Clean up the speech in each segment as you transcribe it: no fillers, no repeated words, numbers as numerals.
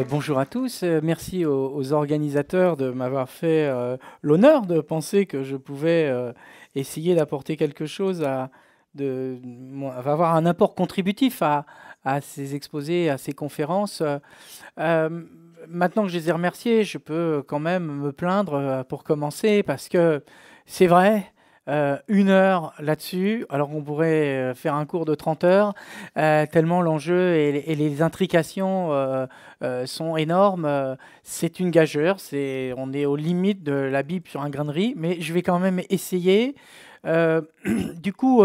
Bonjour à tous, merci aux organisateurs de m'avoir fait l'honneur de penser que je pouvais essayer d'apporter quelque chose, avoir un apport contributif à ces exposés, à ces conférences. Maintenant que je les ai remerciés, je peux quand même me plaindre pour commencer, parce que c'est vrai, 1 heure là-dessus, alors qu'on pourrait faire un cours de 30 heures, tellement l'enjeu et les intrications sont énormes. C'est une gageure, on est aux limites de la Bible sur un grain de riz, mais je vais quand même essayer. Du coup,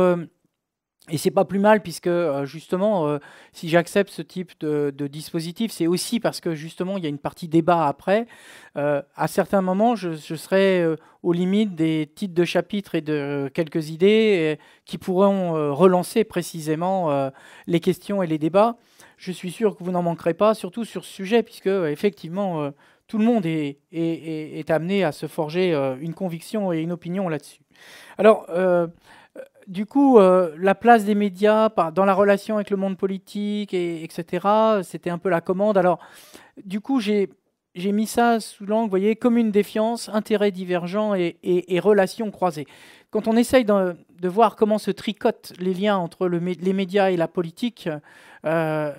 et c'est pas plus mal, puisque justement, si j'accepte ce type de dispositif, c'est aussi parce que justement il y a une partie débat après. À certains moments, je serai aux limites des titres de chapitres et de quelques idées qui pourront relancer précisément les questions et les débats. Je suis sûr que vous n'en manquerez pas, surtout sur ce sujet, puisque effectivement tout le monde est amené à se forger une conviction et une opinion là-dessus. Alors, du coup, la place des médias dans la relation avec le monde politique, etc., c'était un peu la commande. Alors, du coup, j'ai mis ça sous l'angle, vous voyez, commune défiance, intérêts divergents et relations croisées. Quand on essaye de voir comment se tricotent les liens entre les médias et la politique, ça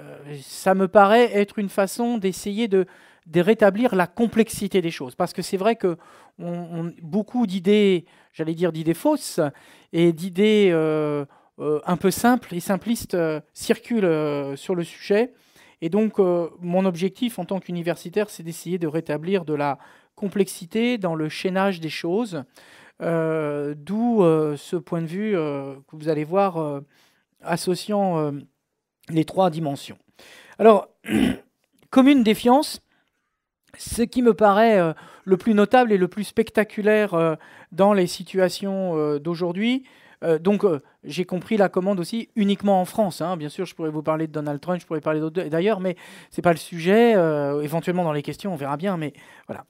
me paraît être une façon d'essayer de rétablir la complexité des choses. Parce que c'est vrai que beaucoup d'idées, j'allais dire d'idées fausses, et d'idées un peu simples et simplistes circulent sur le sujet. Et donc, mon objectif en tant qu'universitaire, c'est d'essayer de rétablir de la complexité dans le chaînage des choses, d'où ce point de vue que vous allez voir associant les 3 dimensions. Alors, commune défiance, ce qui me paraît le plus notable et le plus spectaculaire dans les situations d'aujourd'hui. Donc, j'ai compris la commande aussi uniquement en France. Bien sûr, je pourrais vous parler de Donald Trump, je pourrais parler d'autres d'ailleurs, mais ce n'est pas le sujet. Éventuellement, dans les questions, on verra bien, mais voilà.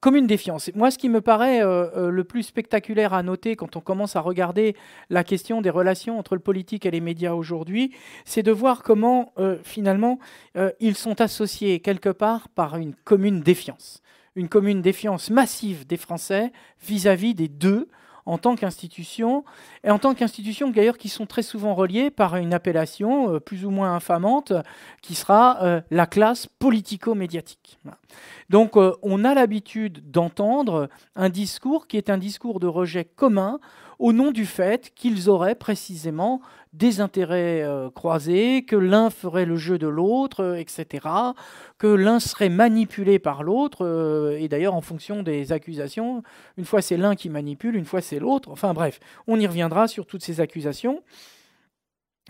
Commune défiance. Moi, ce qui me paraît le plus spectaculaire à noter quand on commence à regarder la question des relations entre le politique et les médias aujourd'hui, c'est de voir comment, finalement, ils sont associés quelque part par une commune défiance. Une commune défiance massive des Français vis-à-vis des deux, en tant qu'institution, et en tant qu'institution d'ailleurs qui sont très souvent reliées par une appellation plus ou moins infamante, qui sera la classe politico-médiatique. Voilà. Donc on a l'habitude d'entendre un discours qui est un discours de rejet commun au nom du fait qu'ils auraient précisément des intérêts croisés, que l'un ferait le jeu de l'autre, etc., que l'un serait manipulé par l'autre, et d'ailleurs en fonction des accusations, une fois c'est l'un qui manipule, une fois c'est l'autre, enfin bref, on y reviendra sur toutes ces accusations.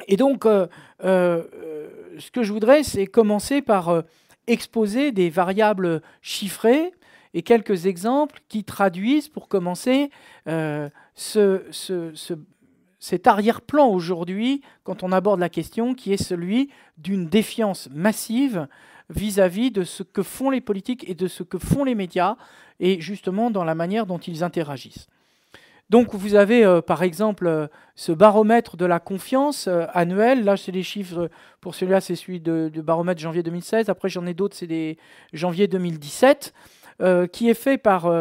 Et donc, ce que je voudrais, c'est commencer par exposer des variables chiffrées et quelques exemples qui traduisent, pour commencer, cet arrière-plan aujourd'hui, quand on aborde la question, qui est celui d'une défiance massive vis-à-vis de ce que font les politiques et de ce que font les médias, et justement dans la manière dont ils interagissent. Donc vous avez par exemple ce baromètre de la confiance annuel. Là, c'est les chiffres, pour celui-là, c'est celui de baromètre janvier 2016. Après, j'en ai d'autres, c'est des janvier 2017. Qui est fait par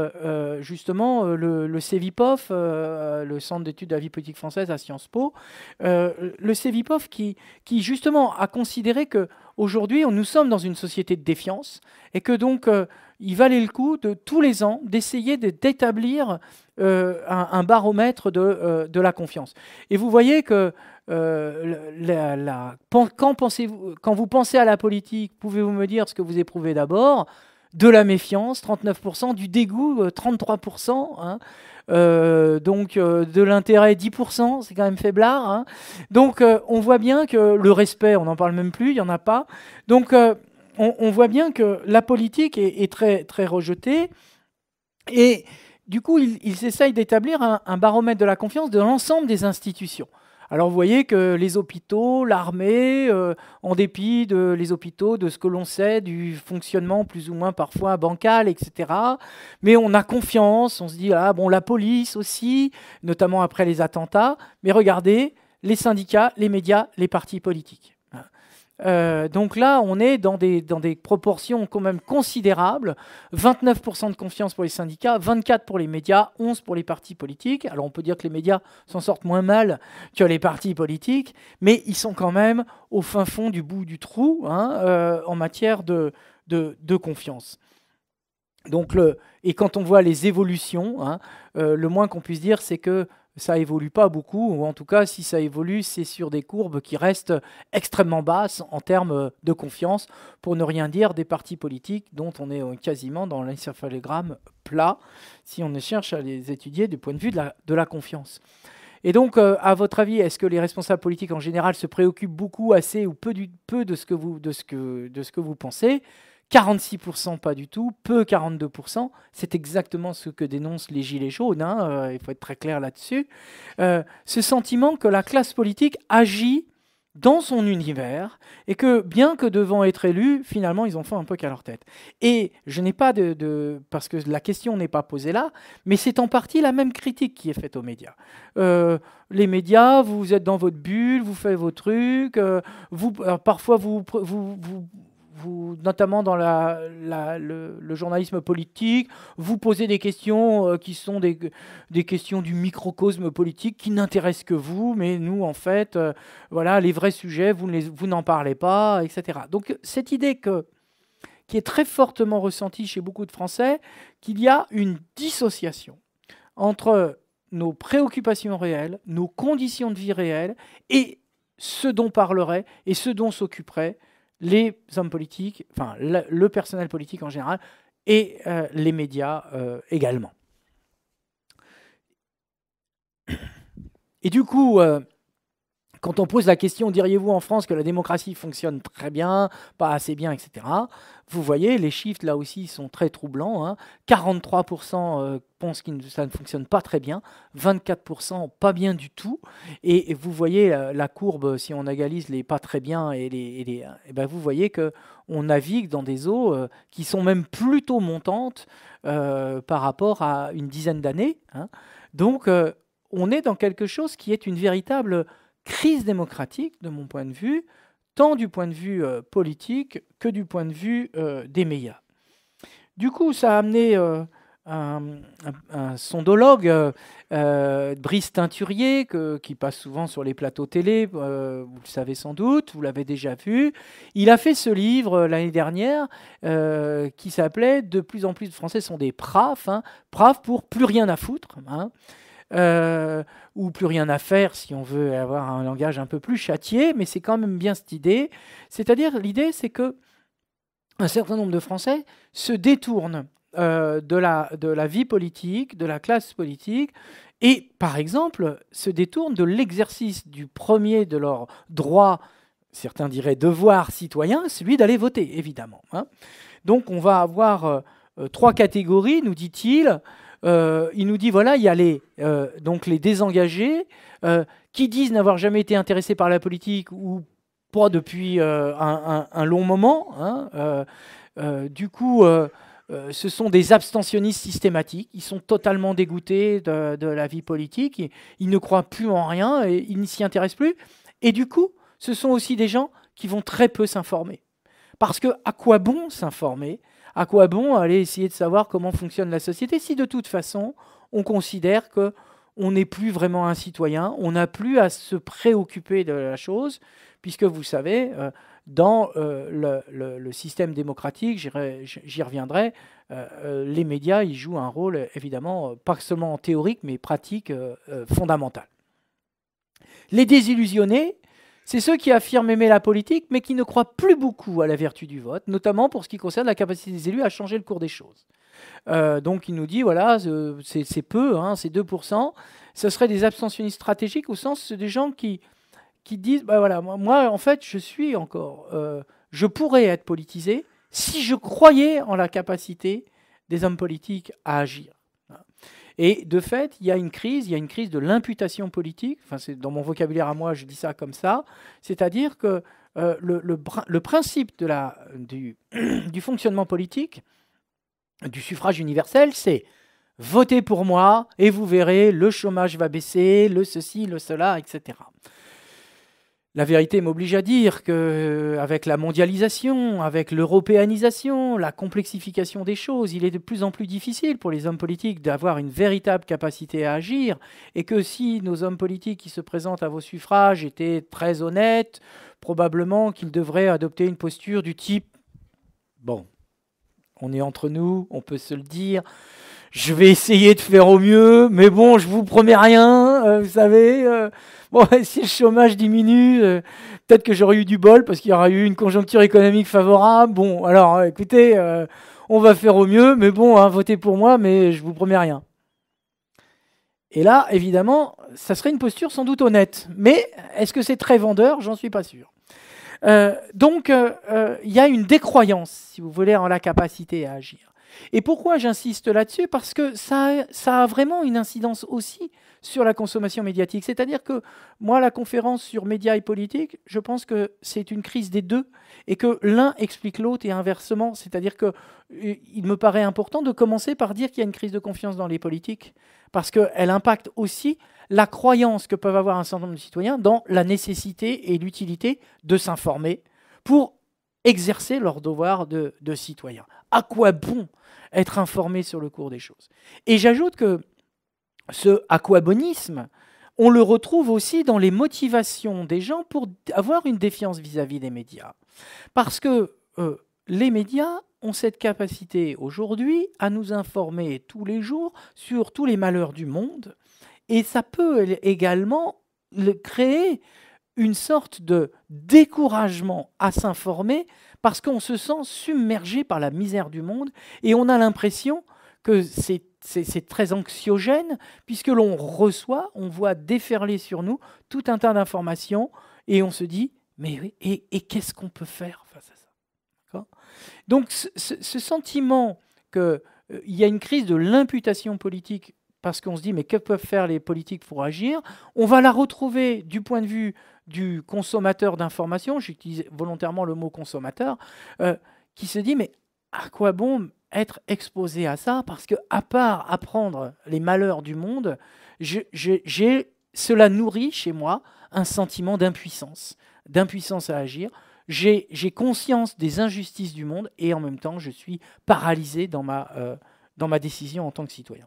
justement le CEVIPOF, le Centre d'études de la vie politique française à Sciences Po, le CEVIPOF qui justement a considéré qu'aujourd'hui, nous sommes dans une société de défiance et que donc il valait le coup de tous les ans d'essayer d'établir un baromètre de la confiance. Et vous voyez que quand vous pensez à la politique, pouvez-vous me dire ce que vous éprouvez d'abord ? De la méfiance, 39%, du dégoût, 33%, donc de l'intérêt, 10%, c'est quand même faiblard. Donc on voit bien que le respect, on n'en parle même plus, il n'y en a pas. Donc on voit bien que la politique est très, très rejetée. Et du coup, ils essayent d'établir un baromètre de la confiance de l'ensemble des institutions. Alors vous voyez que les hôpitaux, l'armée, en dépit les hôpitaux, de ce que l'on sait du fonctionnement plus ou moins parfois bancal, etc., mais on a confiance, on se dit, ah bon, la police aussi, notamment après les attentats, mais regardez, les syndicats, les médias, les partis politiques. Donc là, on est dans des proportions quand même considérables. 29% de confiance pour les syndicats, 24% pour les médias, 11% pour les partis politiques. Alors on peut dire que les médias s'en sortent moins mal que les partis politiques, mais ils sont quand même au fin fond du bout du trou en matière de confiance. Donc et quand on voit les évolutions, le moins qu'on puisse dire, c'est que ça évolue pas beaucoup, ou en tout cas, si ça évolue, c'est sur des courbes qui restent extrêmement basses en termes de confiance, pour ne rien dire des partis politiques dont on est quasiment dans l'encéphalogramme plat, si on cherche à les étudier du point de vue de la confiance. Et donc, à votre avis, est-ce que les responsables politiques en général se préoccupent beaucoup, assez ou peu de ce que vous pensez ? 46%, pas du tout, peu 42%, c'est exactement ce que dénoncent les Gilets jaunes, il faut être très clair là-dessus. Ce sentiment que la classe politique agit dans son univers et que, bien que devant être élus, finalement, ils en font un peu qu'à leur tête. Et je n'ai pas parce que la question n'est pas posée là, mais c'est en partie la même critique qui est faite aux médias. Les médias, vous êtes dans votre bulle, vous faites vos trucs, parfois vous notamment dans le journalisme politique, vous posez des questions qui sont des questions du microcosme politique qui n'intéressent que vous, mais nous, en fait, voilà, les vrais sujets, vous n'en parlez pas, etc. Donc, cette idée qui est très fortement ressentie chez beaucoup de Français, qu'il y a une dissociation entre nos préoccupations réelles, nos conditions de vie réelles, et ce dont parlerait et ce dont s'occuperait les hommes politiques, enfin le personnel politique en général, et les médias également. Et du coup, quand on pose la question, diriez-vous en France que la démocratie fonctionne très bien, pas assez bien, etc., vous voyez, les chiffres là aussi sont très troublants. 43% pensent que ça ne fonctionne pas très bien, 24% pas bien du tout. Et vous voyez la courbe, si on égalise les pas très bien, et ben vous voyez qu'on navigue dans des eaux qui sont même plutôt montantes par rapport à une dizaine d'années. Donc, on est dans quelque chose qui est une véritable crise démocratique, de mon point de vue, tant du point de vue politique que du point de vue des médias. Du coup, ça a amené un sondologue, Brice Teinturier, qui passe souvent sur les plateaux télé, vous le savez sans doute, vous l'avez déjà vu. Il a fait ce livre l'année dernière qui s'appelait « De plus en plus de Français sont des PRAF », PRAF pour « plus rien à foutre ». Ou plus rien à faire si on veut avoir un langage un peu plus châtié, mais c'est quand même bien cette idée. C'est-à-dire, l'idée, c'est que un certain nombre de Français se détournent de la vie politique, de la classe politique, et, par exemple, se détournent de l'exercice du premier de leur droit, certains diraient devoir citoyen, celui d'aller voter, évidemment. Donc, on va avoir 3 catégories, nous dit-il. Il nous dit, voilà, il y a donc les désengagés qui disent n'avoir jamais été intéressés par la politique ou pas depuis un long moment. Du coup, ce sont des abstentionnistes systématiques. Ils sont totalement dégoûtés de la vie politique. Ils ne croient plus en rien et ils ne s'y intéressent plus. Et du coup, ce sont aussi des gens qui vont très peu s'informer. Parce que à quoi bon s'informer ? À quoi bon aller essayer de savoir comment fonctionne la société si de toute façon on considère qu'on n'est plus vraiment un citoyen, on n'a plus à se préoccuper de la chose, puisque vous savez, dans le système démocratique, j'y reviendrai, les médias ils jouent un rôle évidemment pas seulement théorique mais pratique fondamental. Les désillusionnés, c'est ceux qui affirment aimer la politique, mais qui ne croient plus beaucoup à la vertu du vote, notamment pour ce qui concerne la capacité des élus à changer le cours des choses. Donc il nous dit, voilà, c'est peu, c'est 2%. Ce serait des abstentionnistes stratégiques au sens des gens qui disent, bah voilà, moi en fait, je pourrais être politisé si je croyais en la capacité des hommes politiques à agir. Et de fait, il y a une crise de l'imputation politique. Enfin, c'est dans mon vocabulaire à moi, je dis ça comme ça. C'est-à-dire que le principe du fonctionnement politique, du suffrage universel, c'est votez pour moi et vous verrez, le chômage va baisser, le ceci, le cela, etc. La vérité m'oblige à dire qu'avec la mondialisation, avec l'européanisation, la complexification des choses, il est de plus en plus difficile pour les hommes politiques d'avoir une véritable capacité à agir, et que si nos hommes politiques qui se présentent à vos suffrages étaient très honnêtes, probablement qu'ils devraient adopter une posture du type « Bon, on est entre nous, on peut se le dire, je vais essayer de faire au mieux, mais bon, je vous promets rien, vous savez... Bon, si le chômage diminue, peut-être que j'aurais eu du bol parce qu'il y aura eu une conjoncture économique favorable. Bon, alors, écoutez, on va faire au mieux, mais bon, votez pour moi, mais je vous promets rien. » Et là, évidemment, ça serait une posture sans doute honnête. Mais est-ce que c'est très vendeur ? J'en suis pas sûr. Donc, il y a une décroyance, si vous voulez, en la capacité à agir. Et pourquoi j'insiste là-dessus ? Parce que ça a vraiment une incidence aussi sur la consommation médiatique. C'est-à-dire que moi, la conférence sur médias et politique, je pense que c'est une crise des deux et que l'un explique l'autre et inversement. C'est-à-dire qu'il me paraît important de commencer par dire qu'il y a une crise de confiance dans les politiques parce qu'elle impacte aussi la croyance que peuvent avoir un certain nombre de citoyens dans la nécessité et l'utilité de s'informer pour exercer leur devoir de citoyen. À quoi bon être informé sur le cours des choses ? Et j'ajoute que ce aquabonisme, on le retrouve aussi dans les motivations des gens pour avoir une défiance vis-à-vis des médias. Parce que les médias ont cette capacité aujourd'hui à nous informer tous les jours sur tous les malheurs du monde, et ça peut également créer une sorte de découragement à s'informer parce qu'on se sent submergé par la misère du monde et on a l'impression que c'est très anxiogène puisque l'on reçoit, on voit déferler sur nous tout un tas d'informations et on se dit mais oui, et qu'est-ce qu'on peut faire face à ça ? D'accord ? Donc ce sentiment qu'il y a une crise de l'imputation politique parce qu'on se dit mais que peuvent faire les politiques pour agir ? On va la retrouver du point de vue du consommateur d'informations, j'utilise volontairement le mot consommateur, qui se dit mais à quoi bon être exposé à ça, parce que à part apprendre les malheurs du monde, cela nourrit chez moi un sentiment d'impuissance à agir. J'ai conscience des injustices du monde et en même temps je suis paralysé dans ma décision en tant que citoyen.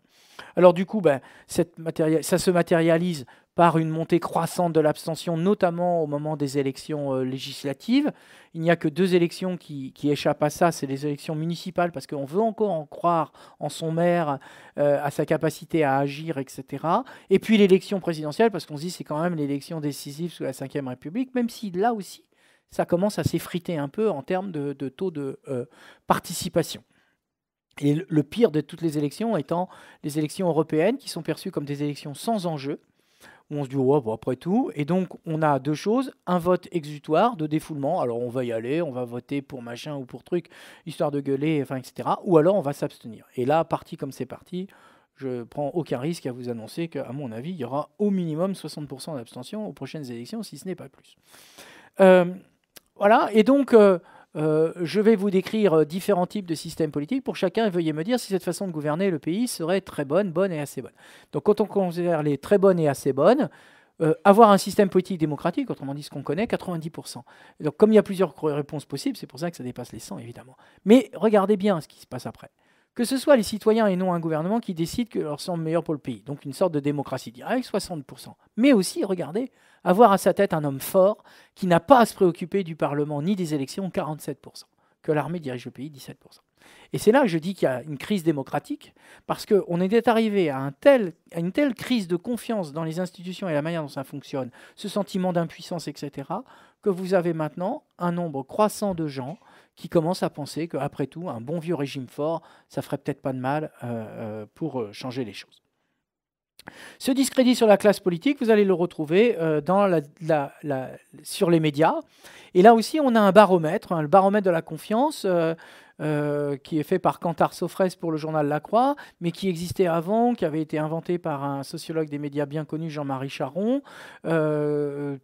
Alors du coup, ça se matérialise par une montée croissante de l'abstention, notamment au moment des élections législatives. Il n'y a que 2 élections qui échappent à ça, c'est les élections municipales, parce qu'on veut encore en croire en son maire, à sa capacité à agir, etc. Et puis l'élection présidentielle, parce qu'on se dit que c'est quand même l'élection décisive sous la Ve République, même si là aussi, ça commence à s'effriter un peu en termes de taux de participation. Et le pire de toutes les élections étant les élections européennes, qui sont perçues comme des élections sans enjeu, où on se dit, oh, bon, après tout, et donc on a 2 choses, un vote exutoire de défoulement, alors on va y aller, on va voter pour machin ou pour truc, histoire de gueuler, enfin, etc., ou alors on va s'abstenir. Et là, parti comme c'est parti, je prends aucun risque à vous annoncer qu'à mon avis, il y aura au minimum 60% d'abstention aux prochaines élections, si ce n'est pas plus. Voilà, et donc... je vais vous décrire différents types de systèmes politiques. Pour chacun, veuillez me dire si cette façon de gouverner le pays serait très bonne, bonne et assez bonne. Donc quand on considère les très bonnes et assez bonnes, avoir un système politique démocratique, autrement dit ce qu'on connaît, 90%. Et donc comme il y a plusieurs réponses possibles, c'est pour ça que ça dépasse les 100 évidemment. Mais regardez bien ce qui se passe après. Que ce soit les citoyens et non un gouvernement qui décident que leur semble meilleur pour le pays. Donc une sorte de démocratie directe, 60%. Mais aussi, regardez, avoir à sa tête un homme fort qui n'a pas à se préoccuper du Parlement ni des élections, 47%. Que l'armée dirige le pays, 17%. Et c'est là que je dis qu'il y a une crise démocratique, parce qu'on est arrivé à une telle crise de confiance dans les institutions et la manière dont ça fonctionne, ce sentiment d'impuissance, etc., que vous avez maintenant un nombre croissant de gens qui commencent à penser qu'après tout, un bon vieux régime fort, ça ferait peut-être pas de mal pour changer les choses. Ce discrédit sur la classe politique, vous allez le retrouver sur les médias. Et là aussi, on a un baromètre, le baromètre de la confiance, qui est fait par Cantar Sofres pour le journal La Croix, mais qui existait avant, qui avait été inventé par un sociologue des médias bien connu, Jean-Marie Charon,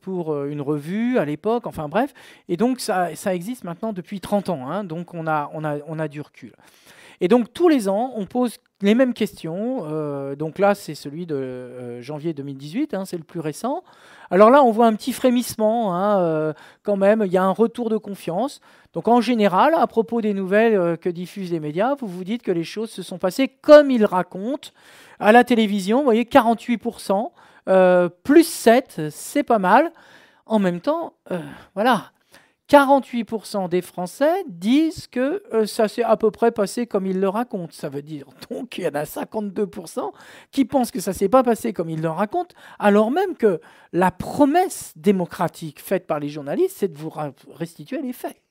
pour une revue à l'époque, enfin bref. Et donc, ça existe maintenant depuis 30 ans, hein, donc on a du recul. Et donc, tous les ans, on pose les mêmes questions. Donc là, c'est celui de janvier 2018, hein, c'est le plus récent. Alors là, on voit un petit frémissement, hein, quand même. Il y a un retour de confiance. Donc en général, à propos des nouvelles que diffusent les médias, vous vous dites que les choses se sont passées comme ils racontent. À la télévision, vous voyez, 48%, plus 7, c'est pas mal. En même temps, voilà, 48% des Français disent que ça s'est à peu près passé comme ils le racontent. Ça veut dire donc qu'il y en a 52% qui pensent que ça ne s'est pas passé comme ils le racontent, alors même que la promesse démocratique faite par les journalistes, c'est de vous restituer les faits.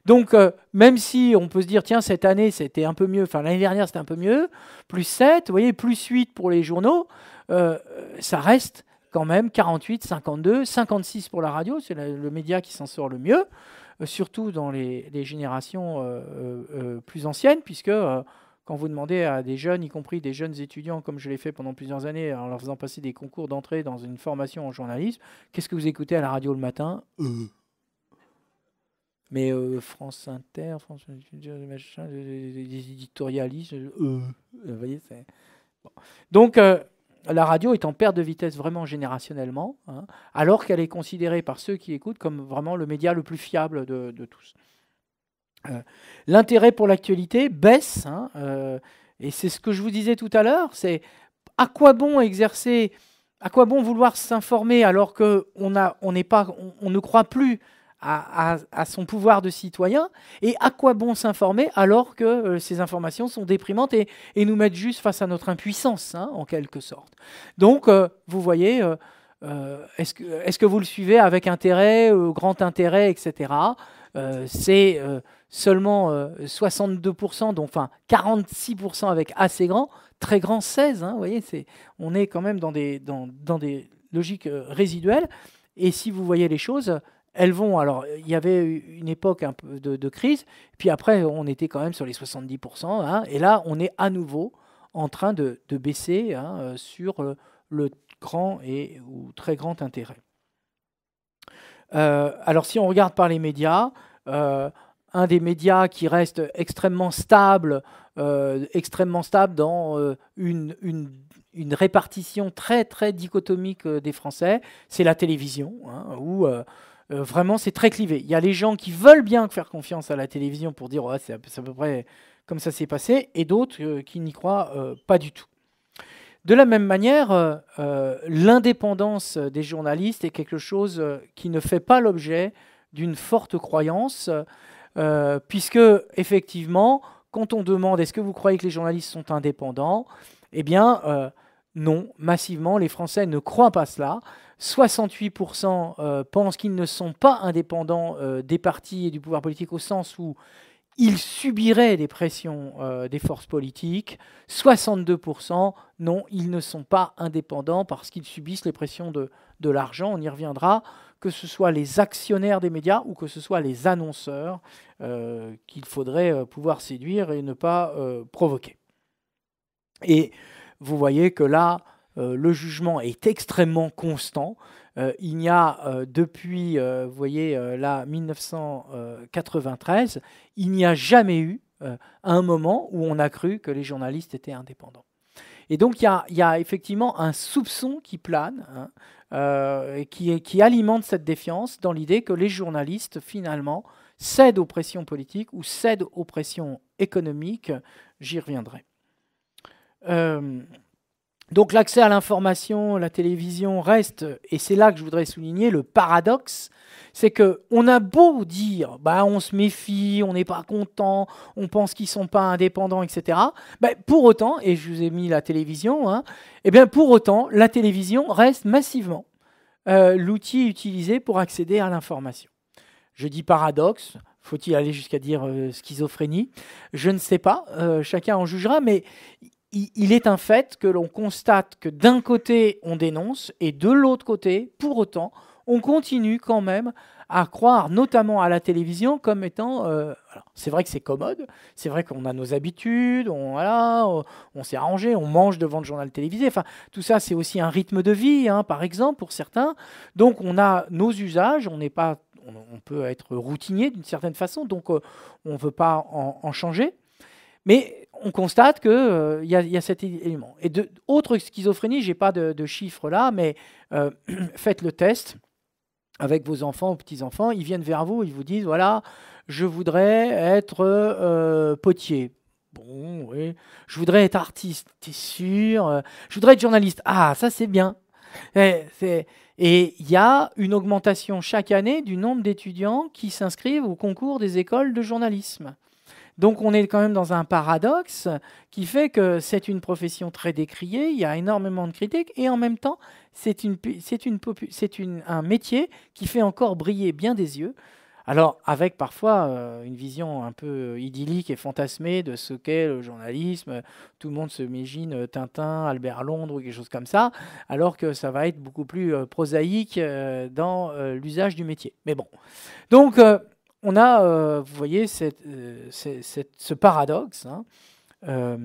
Donc, même si on peut se dire, tiens, cette année, c'était un peu mieux, enfin l'année dernière, c'était un peu mieux, plus 7, vous voyez, plus 8 pour les journaux, ça reste quand même 48, 52, 56 pour la radio, c'est le média qui s'en sort le mieux, surtout dans les générations plus anciennes, puisque quand vous demandez à des jeunes, y compris des jeunes étudiants, comme je l'ai fait pendant plusieurs années, en leur faisant passer des concours d'entrée dans une formation en journalisme, qu'est-ce que vous écoutez à la radio le matin ? Mais France Inter, France machin, des éditorialistes, vous voyez, c'est... Bon. Donc, la radio est en perte de vitesse vraiment générationnellement, hein, alors qu'elle est considérée par ceux qui écoutent comme vraiment le média le plus fiable de tous. L'intérêt pour l'actualité baisse, hein, et c'est ce que je vous disais tout à l'heure, c'est à quoi bon exercer, à quoi bon vouloir s'informer alors qu'on ne croit plus à son pouvoir de citoyen, et à quoi bon s'informer alors que ces informations sont déprimantes et nous mettent juste face à notre impuissance, hein, en quelque sorte. Donc, vous voyez, est-ce que vous le suivez avec intérêt, grand intérêt, etc. C'est seulement 62%, donc enfin 46% avec assez grand, très grand 16%, hein, vous voyez, on est quand même dans des logiques résiduelles, et si vous voyez les choses, elles vont, alors il y avait une époque un peu de crise, puis après on était quand même sur les 70%, hein, et là on est à nouveau en train de baisser, hein, sur le grand ou très grand intérêt. Alors si on regarde par les médias, un des médias qui reste extrêmement stable dans une répartition très très dichotomique des Français, c'est la télévision, hein, où vraiment, c'est très clivé. Il y a les gens qui veulent bien faire confiance à la télévision pour dire ouais, c'est à peu près comme ça s'est passé, et d'autres qui n'y croient pas du tout. De la même manière, l'indépendance des journalistes est quelque chose qui ne fait pas l'objet d'une forte croyance, puisque, effectivement, quand on demande est-ce que vous croyez que les journalistes sont indépendants, eh bien, non, massivement, les Français ne croient pas cela. 68% pensent qu'ils ne sont pas indépendants des partis et du pouvoir politique au sens où ils subiraient des pressions des forces politiques. 62%, non, ils ne sont pas indépendants parce qu'ils subissent les pressions de l'argent. On y reviendra, que ce soit les actionnaires des médias ou que ce soit les annonceurs qu'il faudrait pouvoir séduire et ne pas provoquer. Et vous voyez que là, le jugement est extrêmement constant. Il n'y a depuis, vous voyez, là, 1993, il n'y a jamais eu un moment où on a cru que les journalistes étaient indépendants. Et donc, il y a effectivement un soupçon qui plane, hein, qui alimente cette défiance dans l'idée que les journalistes, finalement, cèdent aux pressions politiques ou cèdent aux pressions économiques. J'y reviendrai. Donc l'accès à l'information, la télévision reste, et c'est là que je voudrais souligner le paradoxe, c'est qu'on a beau dire, on se méfie, on n'est pas content, on pense qu'ils ne sont pas indépendants, etc. Pour autant, et je vous ai mis la télévision, hein, pour autant, la télévision reste massivement l'outil utilisé pour accéder à l'information. Je dis paradoxe, faut-il aller jusqu'à dire schizophrénie? Je ne sais pas, chacun en jugera, mais il est un fait que l'on constate que d'un côté, on dénonce, et de l'autre côté, pour autant, on continue quand même à croire, notamment à la télévision, comme étant... c'est vrai que c'est commode, c'est vrai qu'on a nos habitudes, on s'est arrangé, on mange devant le journal télévisé. Enfin, tout ça, c'est aussi un rythme de vie, hein, par exemple, pour certains. Donc, on a nos usages, on peut être routinier d'une certaine façon, donc on ne veut pas en changer. Mais on constate qu'il y a cet élément. Et autre schizophrénie, je n'ai pas de chiffres là, mais faites le test avec vos enfants ou petits-enfants. Ils viennent vers vous, ils vous disent, voilà, je voudrais être potier. Bon, oui. Je voudrais être artiste, t'es sûr? Je voudrais être journaliste. Ah, ça c'est bien. Et il y a une augmentation chaque année du nombre d'étudiants qui s'inscrivent au concours des écoles de journalisme. Donc on est quand même dans un paradoxe qui fait que c'est une profession très décriée, il y a énormément de critiques, et en même temps, c'est un métier qui fait encore briller bien des yeux. Alors avec parfois une vision un peu idyllique et fantasmée de ce qu'est le journalisme, tout le monde se imagine Tintin, Albert Londres ou quelque chose comme ça, alors que ça va être beaucoup plus prosaïque dans l'usage du métier. Mais bon, donc... on a, vous voyez, ce paradoxe. Hein,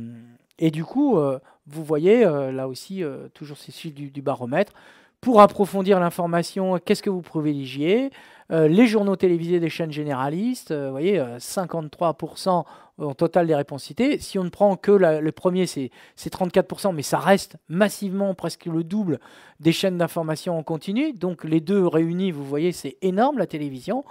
et du coup, vous voyez, là aussi, toujours ces chiffres du baromètre. Pour approfondir l'information, qu'est-ce que vous privilégiez? Les journaux télévisés des chaînes généralistes, vous voyez, 53% en total des réponses citées. Si on ne prend que le premier, c'est 34%, mais ça reste massivement presque le double des chaînes d'information en continu. Donc les deux réunis, vous voyez, c'est énorme, la télévision.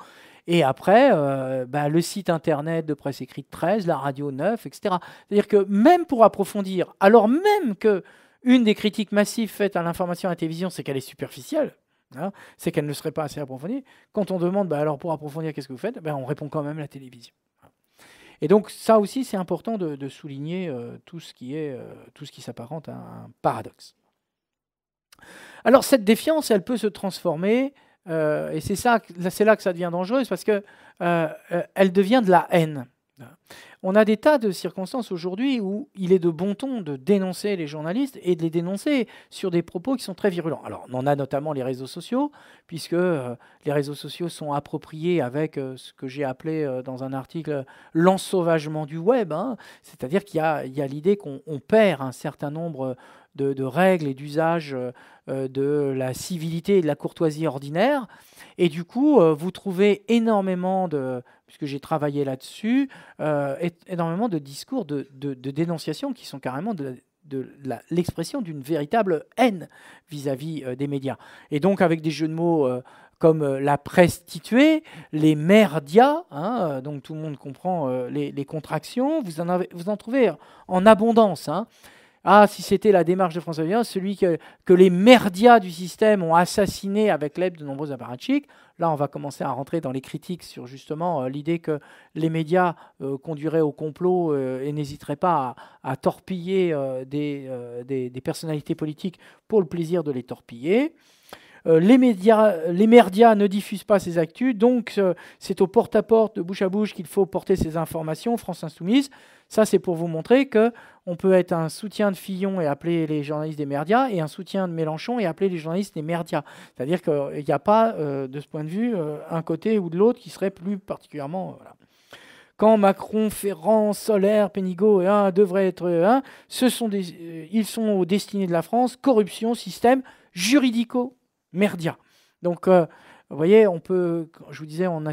Et après, le site internet de presse écrite 13, la radio 9, etc. C'est-à-dire que même pour approfondir, alors même qu'une des critiques massives faites à l'information à la télévision, c'est qu'elle est superficielle, hein, c'est qu'elle ne serait pas assez approfondie. Quand on demande, alors pour approfondir, qu'est-ce que vous faites, on répond quand même la télévision. Et donc ça aussi, c'est important de souligner tout ce qui s'apparente à un paradoxe. Alors cette défiance, elle peut se transformer... et c'est là que ça devient dangereux, parce que elle devient de la haine. On a des tas de circonstances aujourd'hui où il est de bon ton de dénoncer les journalistes et de les dénoncer sur des propos qui sont très virulents. Alors, on en a notamment les réseaux sociaux, puisque les réseaux sociaux sont appropriés avec ce que j'ai appelé dans un article l'ensauvagement du web. Hein. C'est-à-dire qu'il y a l'idée qu'on perd un certain nombre de règles et d'usages de la civilité et de la courtoisie ordinaire. Et du coup, vous trouvez énormément puisque j'ai travaillé là-dessus, énormément de discours de dénonciation qui sont carrément l'expression d'une véritable haine vis-à-vis des médias. Et donc, avec des jeux de mots comme la prostituée, les merdias, hein, donc tout le monde comprend les contractions, vous en trouvez en abondance. Hein. Ah, si c'était la démarche de François Mitterrand, celui que les merdias du système ont assassiné avec l'aide de nombreux apparatchiks. Là, on va commencer à rentrer dans les critiques sur justement l'idée que les médias conduiraient au complot et n'hésiteraient pas à torpiller des personnalités politiques pour le plaisir de les torpiller. Les merdias ne diffusent pas ces actus, donc c'est au porte-à-porte, de bouche à bouche, qu'il faut porter ces informations. France Insoumise, ça c'est pour vous montrer qu'on peut être un soutien de Fillon et appeler les journalistes des merdias, et un soutien de Mélenchon et appeler les journalistes des merdias. C'est-à-dire qu'il n'y a pas, de ce point de vue, un côté ou de l'autre qui serait plus particulièrement... Voilà. Quand Macron, Ferrand, Solaire, Pénigaud et devraient être ils sont aux destinées de la France, corruption, système juridico-merdia. Donc, vous voyez, je vous disais, on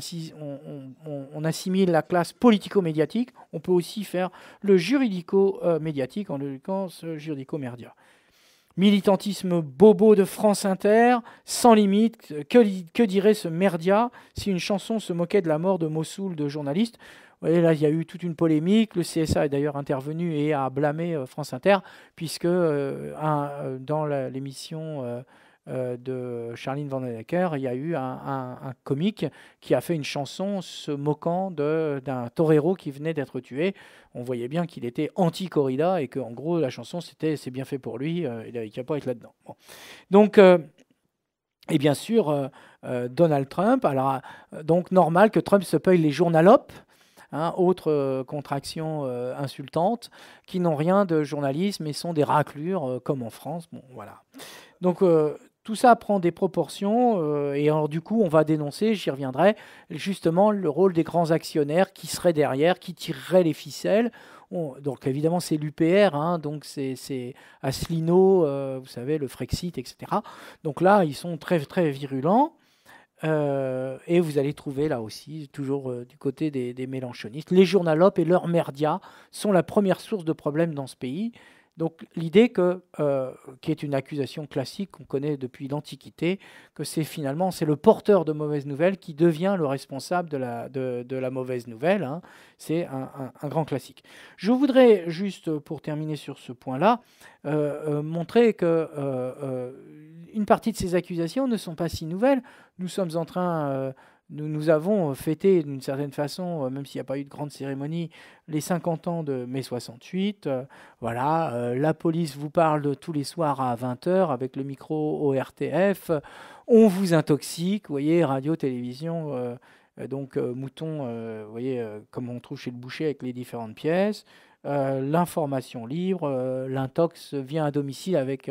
assimile la classe politico-médiatique, on peut aussi faire le juridico-médiatique, en l'occurrence juridico-merdia. Militantisme bobo de France Inter, sans limite, que dirait ce merdia si une chanson se moquait de la mort de Mossoul de journalistes? Vous voyez, là, il y a eu toute une polémique. Le CSA est d'ailleurs intervenu et a blâmé France Inter, puisque dans l'émission de Charline Vanhoenacker, il y a eu un comique qui a fait une chanson se moquant d'un torero qui venait d'être tué. On voyait bien qu'il était anti-corrida et qu'en gros, la chanson, c'est bien fait pour lui, il n'a pas à être là-dedans. Bon. Donc, et bien sûr, Donald Trump, alors donc normal que Trump se paye les journalopes. hein, autre contraction insultante, qui n'ont rien de journalisme et sont des raclures, comme en France. Bon, voilà. Donc tout ça prend des proportions et alors du coup on va dénoncer, j'y reviendrai, justement le rôle des grands actionnaires qui seraient derrière, qui tireraient les ficelles. Donc évidemment c'est l'UPR, hein, donc c'est Asselineau, vous savez, le Frexit, etc. Donc là ils sont très très virulents. Et vous allez trouver là aussi, toujours du côté des mélanchonistes, les journalopes et leurs merdias sont la première source de problèmes dans ce pays. Donc l'idée qui est une accusation classique qu'on connaît depuis l'Antiquité, que c'est finalement c'est le porteur de mauvaises nouvelles qui devient le responsable de la mauvaise nouvelle, hein. C'est un grand classique. Je voudrais juste, pour terminer sur ce point-là, montrer que une partie de ces accusations ne sont pas si nouvelles. Nous sommes en train... Nous avons fêté d'une certaine façon, même s'il n'y a pas eu de grande cérémonie, les 50 ans de mai 68. Voilà, la police vous parle tous les soirs à 20h avec le micro au RTF. On vous intoxique, vous voyez, radio, télévision, donc mouton, vous voyez, comme on trouve chez le boucher avec les différentes pièces. L'information libre, l'intox vient à domicile avec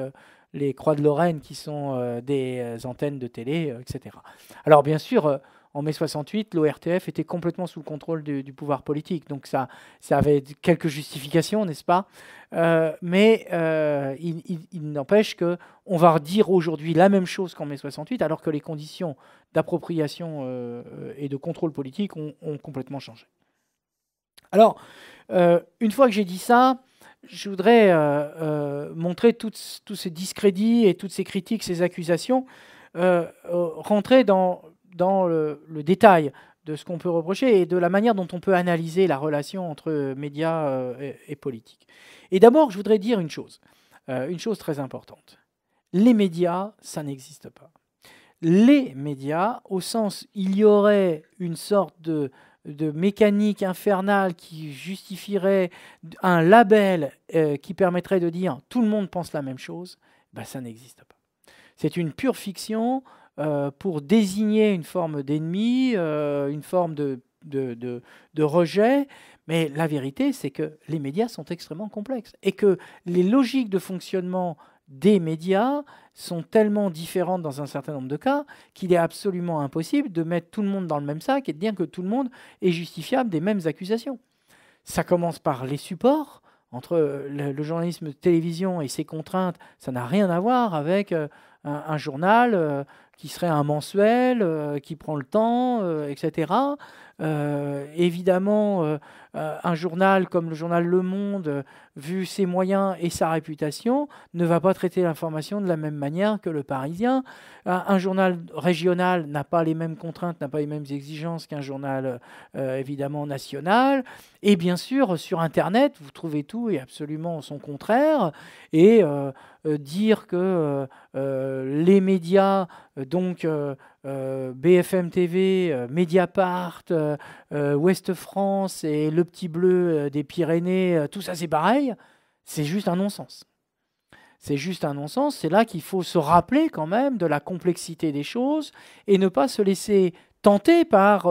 les Croix de Lorraine qui sont des antennes de télé, etc. Alors bien sûr, en mai 68, l'ORTF était complètement sous le contrôle du pouvoir politique. Donc ça avait quelques justifications, n'est-ce pas? Mais il n'empêche qu'on va redire aujourd'hui la même chose qu'en mai 68, alors que les conditions d'appropriation et de contrôle politique ont complètement changé. Alors, une fois que j'ai dit ça, je voudrais montrer tous ces discrédits et toutes ces critiques, ces accusations, rentrer dans le détail de ce qu'on peut reprocher et de la manière dont on peut analyser la relation entre médias et politique. Et d'abord, je voudrais dire une chose très importante. Les médias, ça n'existe pas. Les médias, au sens, il y aurait une sorte de mécanique infernale qui justifierait un label qui permettrait de dire tout le monde pense la même chose, ben ça n'existe pas. C'est une pure fiction pour désigner une forme d'ennemi, une forme de rejet, mais la vérité, c'est que les médias sont extrêmement complexes et que les logiques de fonctionnement des médias sont tellement différentes dans un certain nombre de cas qu'il est absolument impossible de mettre tout le monde dans le même sac et de dire que tout le monde est justifiable des mêmes accusations. Ça commence par les supports. Entre le journalisme de télévision et ses contraintes, ça n'a rien à voir avec un journal qui serait un mensuel, qui prend le temps, etc. Évidemment, un journal comme le journal Le Monde, vu ses moyens et sa réputation, ne va pas traiter l'information de la même manière que le Parisien. Un journal régional n'a pas les mêmes contraintes, n'a pas les mêmes exigences qu'un journal évidemment national. Et bien sûr, sur Internet, vous trouvez tout et absolument son contraire. Et dire que les médias, donc BFM TV, Mediapart, Ouest France et Le Petit Bleu des Pyrénées, tout ça c'est pareil, c'est juste un non-sens. C'est juste un non-sens. C'est là qu'il faut se rappeler quand même de la complexité des choses et ne pas se laisser tenter par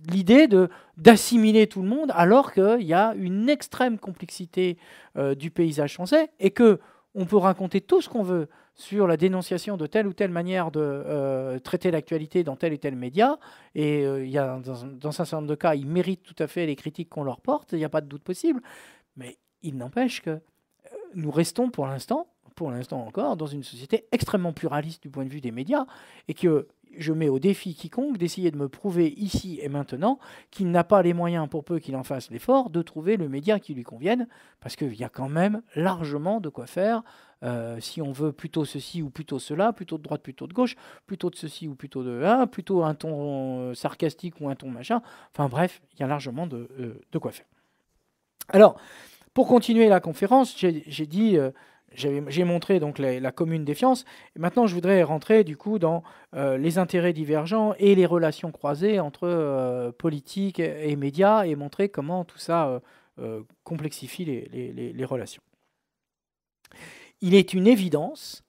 l'idée d'assimiler tout le monde alors qu'il y a une extrême complexité du paysage français et qu'on peut raconter tout ce qu'on veut sur la dénonciation de telle ou telle manière de traiter l'actualité dans tel et tel média. Et il y a, dans un certain nombre de cas, ils méritent tout à fait les critiques qu'on leur porte, il n'y a pas de doute possible. Mais il n'empêche que nous restons pour l'instant encore, dans une société extrêmement pluraliste du point de vue des médias, et que je mets au défi quiconque d'essayer de me prouver ici et maintenant qu'il n'a pas les moyens, pour peu qu'il en fasse l'effort, de trouver le média qui lui convienne, parce qu'il y a quand même largement de quoi faire, si on veut plutôt ceci ou plutôt cela, plutôt de droite, plutôt de gauche, plutôt de ceci ou plutôt de là, plutôt un ton sarcastique ou un ton machin, enfin bref, il y a largement de quoi faire. Alors, pour continuer la conférence, j'ai dit... j'ai montré donc la commune défiance. Et maintenant, je voudrais rentrer du coup dans les intérêts divergents et les relations croisées entre politique et médias et montrer comment tout ça complexifie les relations. Il est une évidence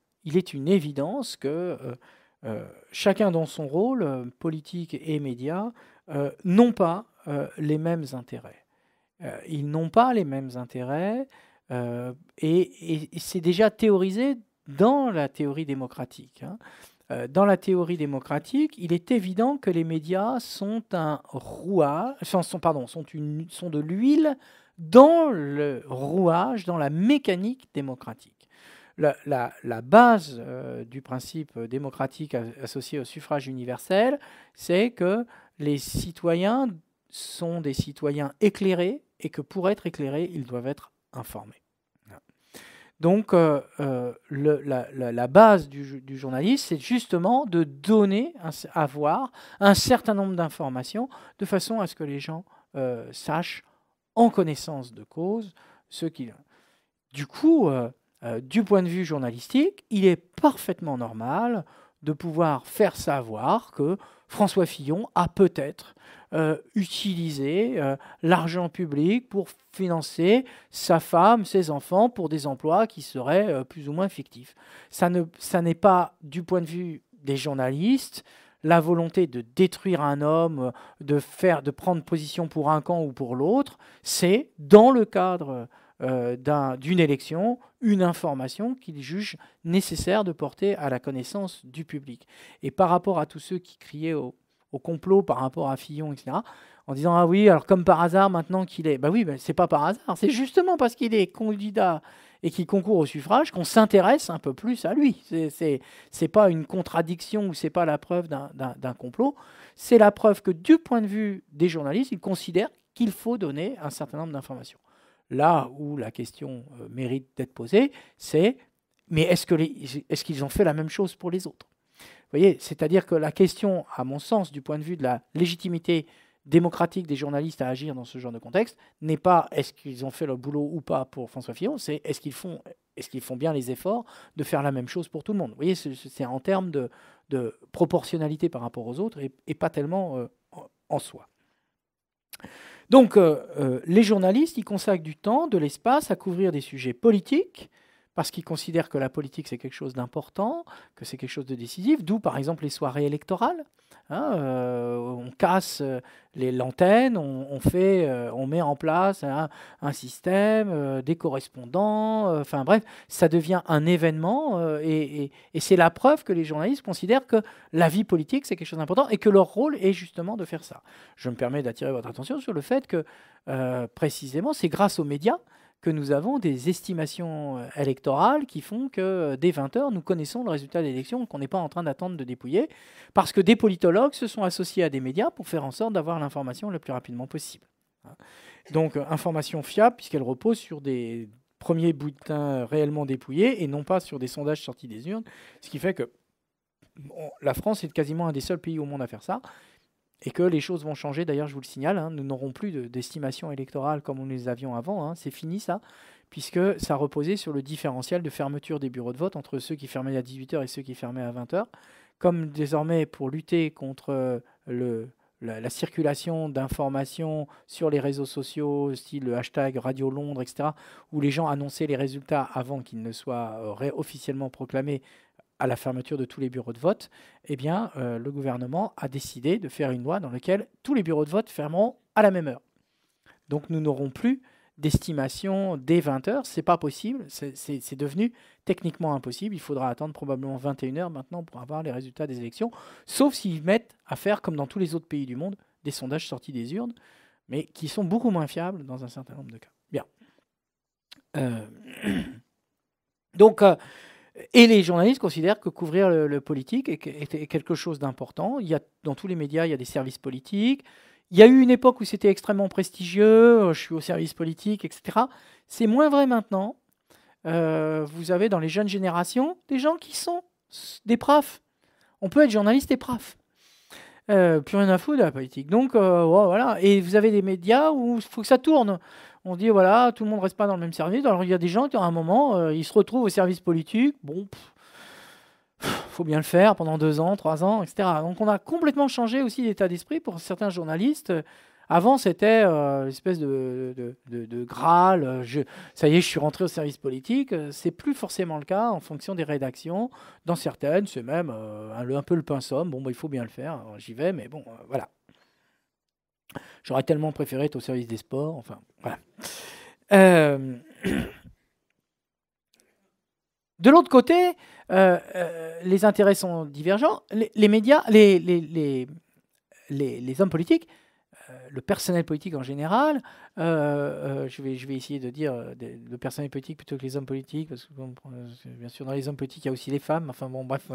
que chacun dans son rôle, politique et médias, n'ont pas les mêmes intérêts. Ils n'ont pas les mêmes intérêts et c'est déjà théorisé dans la théorie démocratique. Dans la théorie démocratique, il est évident que les médias sont un rouage, sont de l'huile dans le rouage, dans la mécanique démocratique. La base du principe démocratique associé au suffrage universel, c'est que les citoyens sont des citoyens éclairés et que pour être éclairés, ils doivent être informés. Donc, la base du journaliste, c'est justement de donner, avoir un certain nombre d'informations de façon à ce que les gens sachent en connaissance de cause ce qu'il... Du coup, du point de vue journalistique, il est parfaitement normal de pouvoir faire savoir que François Fillon a peut-être utilisé l'argent public pour financer sa femme, ses enfants, pour des emplois qui seraient plus ou moins fictifs. Ça n'est pas, du point de vue des journalistes, la volonté de détruire un homme, de prendre position pour un camp ou pour l'autre. C'est, dans le cadre d'une élection, une information qu'ils jugent nécessaire de porter à la connaissance du public. Et par rapport à tous ceux qui criaient au complot par rapport à Fillon, etc., en disant « Ah oui, alors comme par hasard, maintenant qu'il est... » Ben oui, c'est pas par hasard, c'est justement parce qu'il est candidat et qu'il concourt au suffrage qu'on s'intéresse un peu plus à lui. C'est pas une contradiction ou c'est pas la preuve d'un complot, c'est la preuve que du point de vue des journalistes, ils considèrent qu'il faut donner un certain nombre d'informations. Là où la question mérite d'être posée, c'est mais est-ce qu'ils ont fait la même chose pour les autres ? Vous voyez, c'est-à-dire que la question, à mon sens, du point de vue de la légitimité démocratique des journalistes à agir dans ce genre de contexte, n'est pas est-ce qu'ils ont fait le boulot ou pas pour François Fillon, c'est est-ce qu'ils font bien les efforts de faire la même chose pour tout le monde. Vous voyez, c'est en termes de proportionnalité par rapport aux autres et pas tellement en soi. Donc, les journalistes, ils consacrent du temps, de l'espace à couvrir des sujets politiques, parce qu'ils considèrent que la politique, c'est quelque chose d'important, que c'est quelque chose de décisif, d'où, par exemple, les soirées électorales. On casse l'antenne, on met en place un système, des correspondants, enfin bref, ça devient un événement, et c'est la preuve que les journalistes considèrent que la vie politique, c'est quelque chose d'important, et que leur rôle est justement de faire ça. Je me permets d'attirer votre attention sur le fait que, précisément, c'est grâce aux médias que nous avons des estimations électorales qui font que dès 20h, nous connaissons le résultat de l'élection qu'on n'est pas en train d'attendre de dépouiller, parce que des politologues se sont associés à des médias pour faire en sorte d'avoir l'information le plus rapidement possible. Donc, information fiable, puisqu'elle repose sur des premiers bulletins réellement dépouillés et non pas sur des sondages sortis des urnes, ce qui fait que la France est quasiment un des seuls pays au monde à faire ça. Et que les choses vont changer, d'ailleurs je vous le signale, nous n'aurons plus d'estimation électorale comme nous les avions avant, c'est fini ça, puisque ça reposait sur le différentiel de fermeture des bureaux de vote entre ceux qui fermaient à 18h et ceux qui fermaient à 20h. Comme désormais, pour lutter contre la circulation d'informations sur les réseaux sociaux, style le hashtag Radio Londres, etc., où les gens annonçaient les résultats avant qu'ils ne soient officiellement proclamés, à la fermeture de tous les bureaux de vote, eh bien, le gouvernement a décidé de faire une loi dans laquelle tous les bureaux de vote fermeront à la même heure. Donc nous n'aurons plus d'estimation dès 20h, c'est pas possible, c'est devenu techniquement impossible, il faudra attendre probablement 21h maintenant pour avoir les résultats des élections, sauf s'ils mettent à faire, comme dans tous les autres pays du monde, des sondages sortis des urnes, mais qui sont beaucoup moins fiables dans un certain nombre de cas. Bien. Donc... Et les journalistes considèrent que couvrir le politique est quelque chose d'important. Dans tous les médias, il y a des services politiques. Il y a eu une époque où c'était extrêmement prestigieux, je suis au service politique, etc. C'est moins vrai maintenant. Vous avez dans les jeunes générations des gens qui sont des profs. On peut être journaliste et prof. Plus rien à foutre de la politique. Donc, voilà. Et vous avez des médias où il faut que ça tourne. On dit, voilà, tout le monde ne reste pas dans le même service. Alors, il y a des gens qui, à un moment, ils se retrouvent au service politique. Bon, faut bien le faire pendant 2 ans, 3 ans, etc. Donc, on a complètement changé aussi l'état d'esprit pour certains journalistes. Avant, c'était l'espèce de Graal. Ça y est, je suis rentré au service politique. C'est plus forcément le cas en fonction des rédactions. Dans certaines, c'est même un peu le pinceau. Bon, il faut bien le faire. Alors, j'y vais, mais bon, voilà. J'aurais tellement préféré être au service des sports. Enfin, voilà. Euh, De l'autre côté, les intérêts sont divergents. Les médias, les hommes politiques, le personnel politique en général, je vais essayer de dire le personnel politique plutôt que les hommes politiques, parce que bon, bien sûr dans les hommes politiques il y a aussi les femmes. Enfin bon, bref,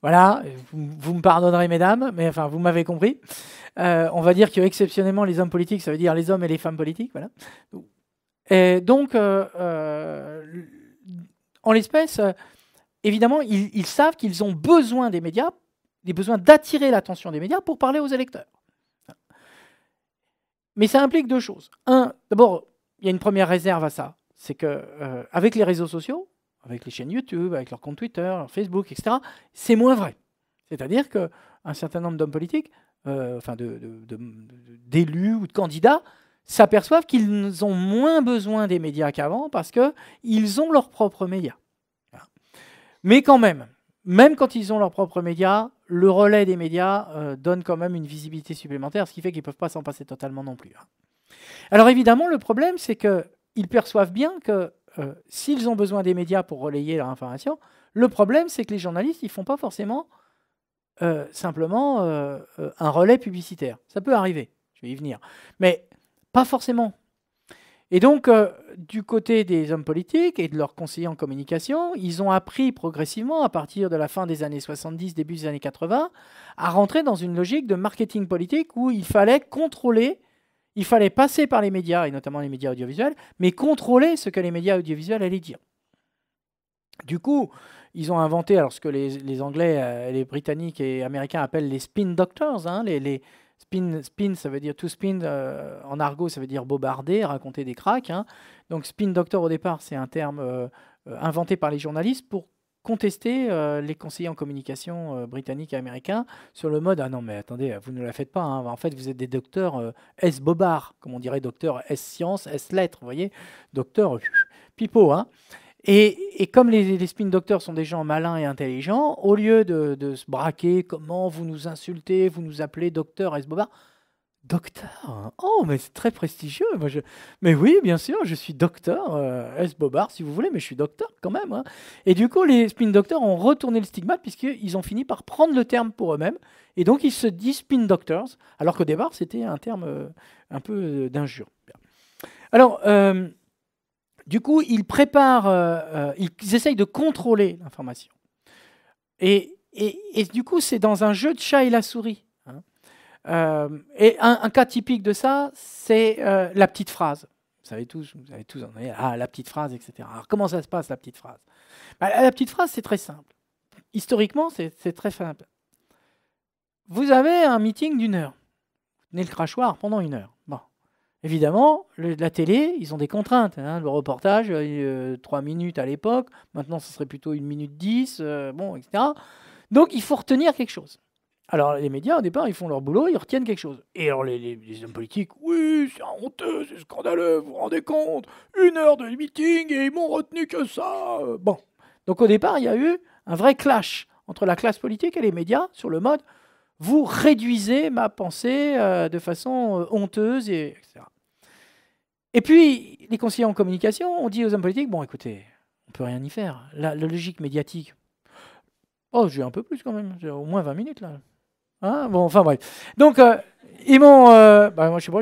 voilà, vous me pardonnerez mesdames, mais enfin vous m'avez compris. On va dire que exceptionnellement les hommes politiques, ça veut dire les hommes et les femmes politiques, voilà. Et donc en l'espèce, évidemment, ils savent qu'ils ont besoin des médias, des besoins d'attirer l'attention des médias pour parler aux électeurs. Mais ça implique deux choses. Un, d'abord, il y a une première réserve à ça, c'est que avec les réseaux sociaux, avec les chaînes YouTube, avec leur compte Twitter, leur Facebook, etc., c'est moins vrai. C'est-à-dire qu'un certain nombre d'hommes politiques, enfin d'élus ou de candidats, s'aperçoivent qu'ils ont moins besoin des médias qu'avant parce qu'ils ont leurs propres médias. Mais quand même quand ils ont leurs propres médias, le relais des médias donne quand même une visibilité supplémentaire, ce qui fait qu'ils ne peuvent pas s'en passer totalement non plus. Alors évidemment, le problème, c'est qu'ils perçoivent bien que s'ils ont besoin des médias pour relayer leur information, le problème, c'est que les journalistes, ils ne font pas forcément simplement un relais publicitaire. Ça peut arriver, je vais y venir. Mais pas forcément. Et donc, du côté des hommes politiques et de leurs conseillers en communication, ils ont appris progressivement, à partir de la fin des années 70, début des années 80, à rentrer dans une logique de marketing politique où il fallait contrôler, il fallait passer par les médias, et notamment les médias audiovisuels, mais contrôler ce que les médias audiovisuels allaient dire. Du coup, ils ont inventé alors ce que les Anglais, les Britanniques et Américains appellent les spin doctors, hein, les spin, ça veut dire to spin, en argot, ça veut dire bobarder, raconter des cracks. Hein. Donc spin doctor, au départ, c'est un terme inventé par les journalistes pour contester les conseillers en communication britanniques et américains sur le mode « Ah non, mais attendez, vous ne la faites pas. Hein. En fait, vous êtes des docteurs S-bobard, comme on dirait docteur S-sciences, S-lettres, vous voyez, docteur pipeau. Hein. Et comme les spin doctors sont des gens malins et intelligents, au lieu de se braquer, comment vous nous insultez, vous nous appelez docteur S-bobard, docteur, oh mais c'est très prestigieux. Mais oui, bien sûr, je suis docteur S-bobard si vous voulez, mais je suis docteur quand même. Hein. Et du coup, les spin doctors ont retourné le stigmate puisqu'ils ont fini par prendre le terme pour eux-mêmes. Et donc, ils se disent spin doctors, alors qu'au départ, c'était un terme un peu d'injure. Alors, du coup, ils préparent, ils essayent de contrôler l'information. Et du coup, c'est dans un jeu de chat et la souris. Hein. Et un cas typique de ça, c'est la petite phrase. Vous savez tous, la petite phrase, etc. Alors, comment ça se passe, la petite phrase ? La petite phrase, c'est très simple. Historiquement, c'est très simple. Vous avez un meeting d'1 heure. Vous tenez le crachoir pendant 1 heure. Bon. Évidemment, la télé, ils ont des contraintes. Hein. Le reportage, 3 minutes à l'époque. Maintenant, ce serait plutôt 1 minute 10, bon, etc. Donc, il faut retenir quelque chose. Alors, les médias, au départ, ils font leur boulot, ils retiennent quelque chose. Et alors, les hommes politiques, oui, c'est honteux, c'est scandaleux, vous vous rendez compte, 1 heure de meeting et ils m'ont retenu que ça. Bon. Donc, au départ, il y a eu un vrai clash entre la classe politique et les médias sur le mode vous réduisez ma pensée de façon honteuse, etc. Et puis, les conseillers en communication ont dit aux hommes politiques, bon, écoutez, on ne peut rien y faire. La logique médiatique, oh, j'ai un peu plus quand même, j'ai au moins 20 minutes, là. Hein bon, enfin, bref. Donc, ils m'ont... moi, je sais pas,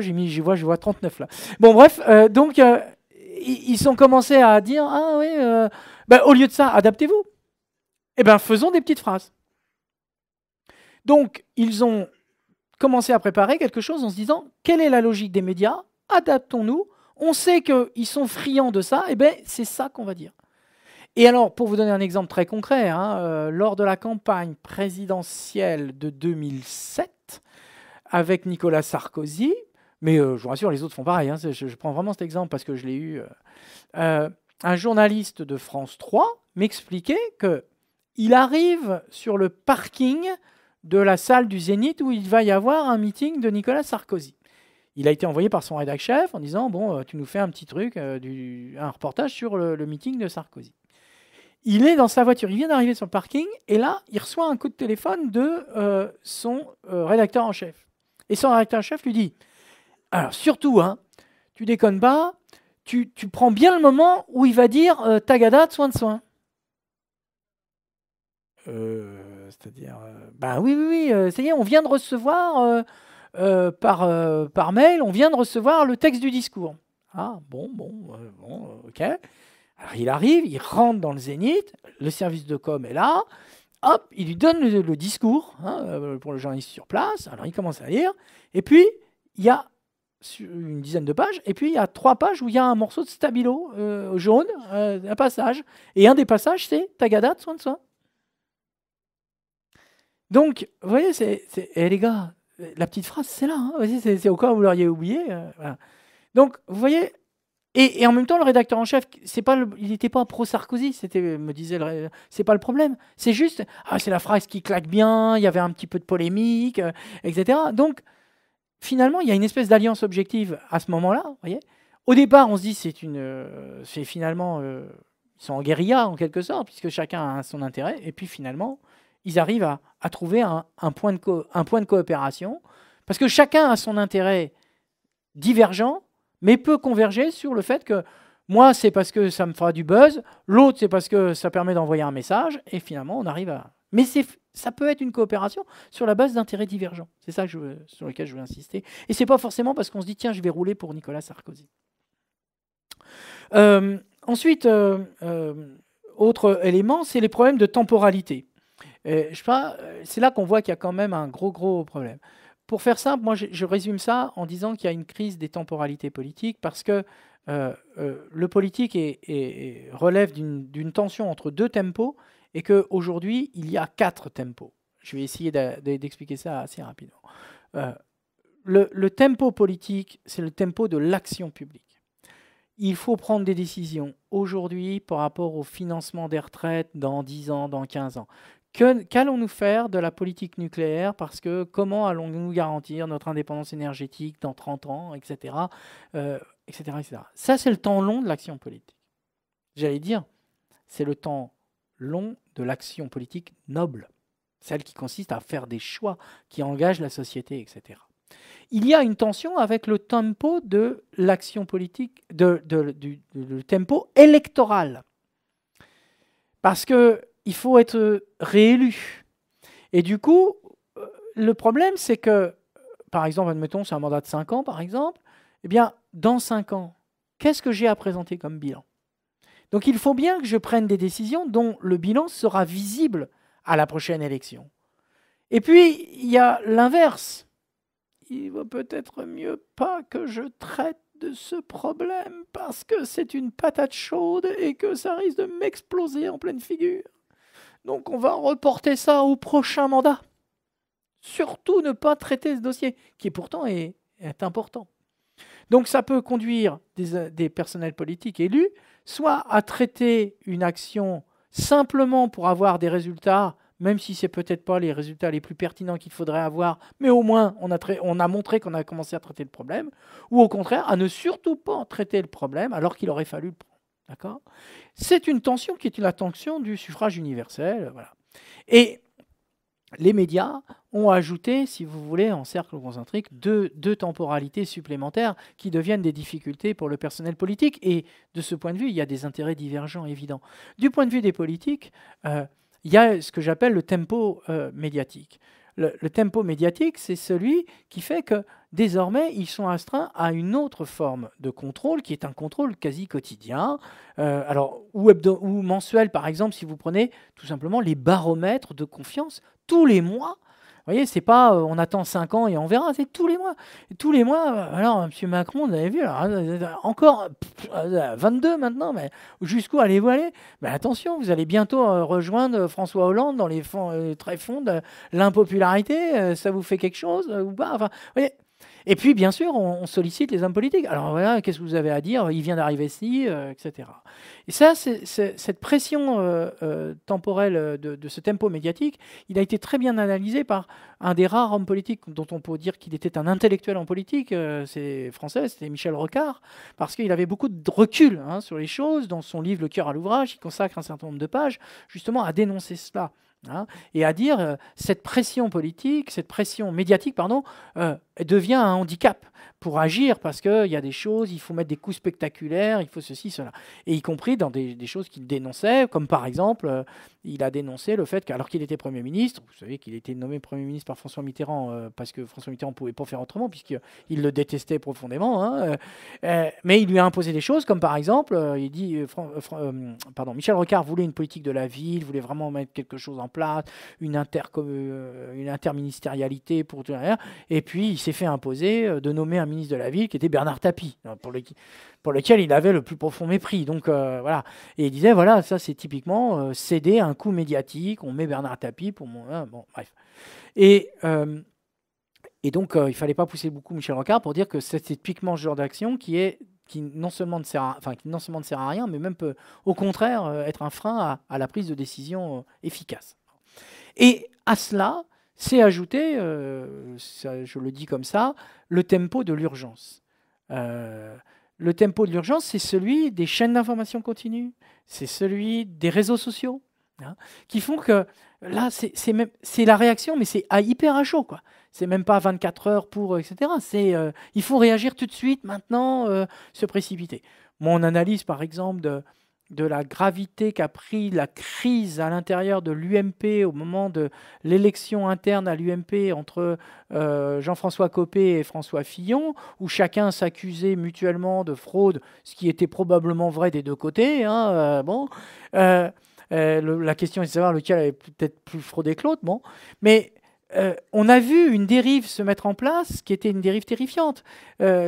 je vois 39, là. Bon, bref, donc, ils ont commencé à dire, ah oui, au lieu de ça, adaptez-vous. Eh bien, faisons des petites phrases. Donc, ils ont commencé à préparer quelque chose en se disant, quelle est la logique des médias ? Adaptons-nous. On sait qu'ils sont friands de ça, et bien c'est ça qu'on va dire. Et alors, pour vous donner un exemple très concret, hein, lors de la campagne présidentielle de 2007, avec Nicolas Sarkozy, mais je vous rassure, les autres font pareil, hein, je prends vraiment cet exemple parce que je l'ai eu, un journaliste de France 3 m'expliquait qu'il arrive sur le parking de la salle du Zénith où il va y avoir un meeting de Nicolas Sarkozy. Il a été envoyé par son rédac-chef en disant « Bon, tu nous fais un petit truc, un reportage sur le meeting de Sarkozy. » Il est dans sa voiture, il vient d'arriver sur le parking, et là, il reçoit un coup de téléphone de son rédacteur en chef. Et son rédacteur en chef lui dit, alors surtout, hein, tu déconnes pas, tu prends bien le moment où il va dire Tagada, soin de soin. C'est-à-dire, oui, ça y est, on vient de recevoir par mail, on vient de recevoir le texte du discours. Ah, bon, ok. Alors il arrive, il rentre dans le Zénith, le service de com est là, hop, il lui donne le discours pour le journaliste sur place, alors il commence à lire, et puis il y a une dizaine de pages, et puis il y a 3 pages où il y a un morceau de stabilo jaune, un passage, et un des passages c'est Tagada, soin de soin. Donc, vous voyez, les gars, la petite phrase, c'est là. Hein, c'est au cas où vous l'auriez oublié. Voilà. Donc, vous voyez, et en même temps, le rédacteur en chef, il n'était pas pro-Sarkozy, me disait, c'est pas le problème. C'est juste, c'est la phrase qui claque bien, il y avait un petit peu de polémique, etc. Donc, finalement, il y a une espèce d'alliance objective à ce moment-là. Vous voyez. Au départ, on se dit, c'est finalement, ils sont en guérilla en quelque sorte, puisque chacun a son intérêt. Et puis finalement, ils arrivent à trouver un point de coopération, parce que chacun a son intérêt divergent, mais peut converger sur le fait que moi, c'est parce que ça me fera du buzz, l'autre, c'est parce que ça permet d'envoyer un message, et finalement, on arrive à... Mais ça peut être une coopération sur la base d'intérêts divergents. C'est ça sur lequel je veux insister. Et c'est pas forcément parce qu'on se dit, tiens, je vais rouler pour Nicolas Sarkozy. Ensuite, autre élément, c'est les problèmes de temporalité. C'est là qu'on voit qu'il y a quand même un gros problème. Pour faire simple, moi je résume ça en disant qu'il y a une crise des temporalités politiques parce que le politique relève d'une tension entre 2 tempos et qu'aujourd'hui il y a 4 tempos. Je vais essayer d'expliquer ça assez rapidement. Le tempo politique, c'est le tempo de l'action publique. Il faut prendre des décisions aujourd'hui par rapport au financement des retraites dans 10 ans, dans 15 ans. Qu'allons-nous faire de la politique nucléaire? Parce que comment allons-nous garantir notre indépendance énergétique dans 30 ans, etc. etc. Ça, c'est le temps long de l'action politique. J'allais dire, c'est le temps long de l'action politique noble, celle qui consiste à faire des choix qui engagent la société, etc. Il y a une tension avec le tempo de l'action politique, le tempo électoral. Parce qu'il faut être réélu. Et du coup, le problème, c'est que, par exemple, admettons, c'est un mandat de 5 ans, par exemple, eh bien, dans 5 ans, qu'est-ce que j'ai à présenter comme bilan? Donc, il faut bien que je prenne des décisions dont le bilan sera visible à la prochaine élection. Et puis, il y a l'inverse. Il vaut peut-être mieux pas que je traite de ce problème parce que c'est une patate chaude et que ça risque de m'exploser en pleine figure. Donc on va reporter ça au prochain mandat. Surtout ne pas traiter ce dossier, qui pourtant est important. Donc ça peut conduire des personnels politiques élus soit à traiter une action simplement pour avoir des résultats, même si ce n'est peut-être pas les résultats les plus pertinents qu'il faudrait avoir, mais au moins on a montré qu'on a commencé à traiter le problème, ou au contraire, à ne surtout pas traiter le problème alors qu'il aurait fallu le prendre. D'accord ? C'est une tension qui est la tension du suffrage universel. Voilà. Et les médias ont ajouté, si vous voulez, en cercle concentrique, deux temporalités supplémentaires qui deviennent des difficultés pour le personnel politique. Et de ce point de vue, il y a des intérêts divergents évidents. Du point de vue des politiques, il y a ce que j'appelle le tempo médiatique. Le tempo médiatique, c'est celui qui fait que désormais, ils sont astreints à une autre forme de contrôle, qui est un contrôle quasi quotidien, ou mensuel, par exemple, si vous prenez tout simplement les baromètres de confiance tous les mois. Vous voyez, c'est pas on attend 5 ans et on verra, c'est tous les mois. Et tous les mois, alors, M. Macron, vous avez vu, alors, encore 22 maintenant, mais jusqu'où allez-vous aller? Mais attention, vous allez bientôt rejoindre François Hollande dans les tréfonds de l'impopularité. Ça vous fait quelque chose ou pas? Enfin, vous voyez. Et puis, bien sûr, on sollicite les hommes politiques. Alors voilà, qu'est-ce que vous avez à dire? Il vient d'arriver ici, etc. Et ça, cette pression temporelle de ce tempo médiatique, il a été très bien analysé par un des rares hommes politiques dont on peut dire qu'il était un intellectuel en politique, c'est français, c'était Michel Rocard, parce qu'il avait beaucoup de recul sur les choses. Dans son livre Le cœur à l'ouvrage, il consacre un certain nombre de pages justement à dénoncer cela. Et à dire cette pression politique, cette pression médiatique, devient un handicap pour agir, parce qu'il y a des choses, il faut mettre des coups spectaculaires, il faut ceci, cela. Et y compris dans des choses qu'il dénonçait, comme par exemple, il a dénoncé le fait qu'alors qu'il était Premier ministre, vous savez qu'il a été nommé Premier ministre par François Mitterrand, parce que François Mitterrand ne pouvait pas faire autrement, puisqu'il le détestait profondément, hein, mais il lui a imposé des choses, comme par exemple, il dit, Michel Rocard voulait une politique de la ville, voulait vraiment mettre quelque chose en place, une interministérialité pour tout rien, et puis il s'est fait imposer de nommer un ministre de la ville qui était Bernard Tapie, pour lequel il avait le plus profond mépris. Donc voilà. Et il disait, voilà, ça c'est typiquement céder à un coup médiatique, on met Bernard Tapie pour mon... bon, bref. Et donc il ne fallait pas pousser beaucoup Michel Rocard pour dire que c'est typiquement ce genre d'action qui non seulement ne sert à rien, mais même peut au contraire être un frein à la prise de décision efficace. Et à cela, c'est ajouté, je le dis comme ça, le tempo de l'urgence. Le tempo de l'urgence, c'est celui des chaînes d'information continue, c'est celui des réseaux sociaux, hein, qui font que là, c'est la réaction, mais c'est hyper à chaud, quoi. C'est même pas 24 heures pour, etc. Il faut réagir tout de suite, maintenant, se précipiter. Mon analyse, par exemple, de la gravité qu'a pris la crise à l'intérieur de l'UMP au moment de l'élection interne à l'UMP entre Jean-François Copé et François Fillon, où chacun s'accusait mutuellement de fraude, ce qui était probablement vrai des deux côtés. Hein, la question est de savoir lequel avait peut-être plus fraudé que l'autre. Bon. Mais on a vu une dérive se mettre en place qui était une dérive terrifiante.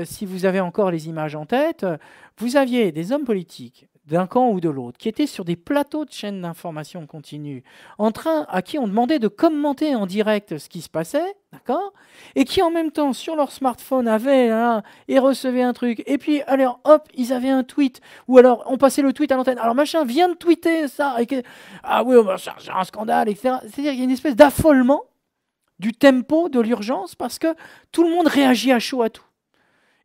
Si vous avez encore les images en tête, vous aviez des hommes politiques d'un camp ou de l'autre, qui étaient sur des plateaux de chaînes d'information continue, à qui on demandait de commenter en direct ce qui se passait, d'accord, et qui en même temps, sur leur smartphone, avaient et recevaient un truc, et puis, alors, hop, ils avaient un tweet, ou alors, on passait le tweet à l'antenne, alors machin vient de tweeter ça, ah oui, c'est un scandale, etc. C'est-à-dire qu'il y a une espèce d'affolement du tempo, de l'urgence, parce que tout le monde réagit à chaud à tout.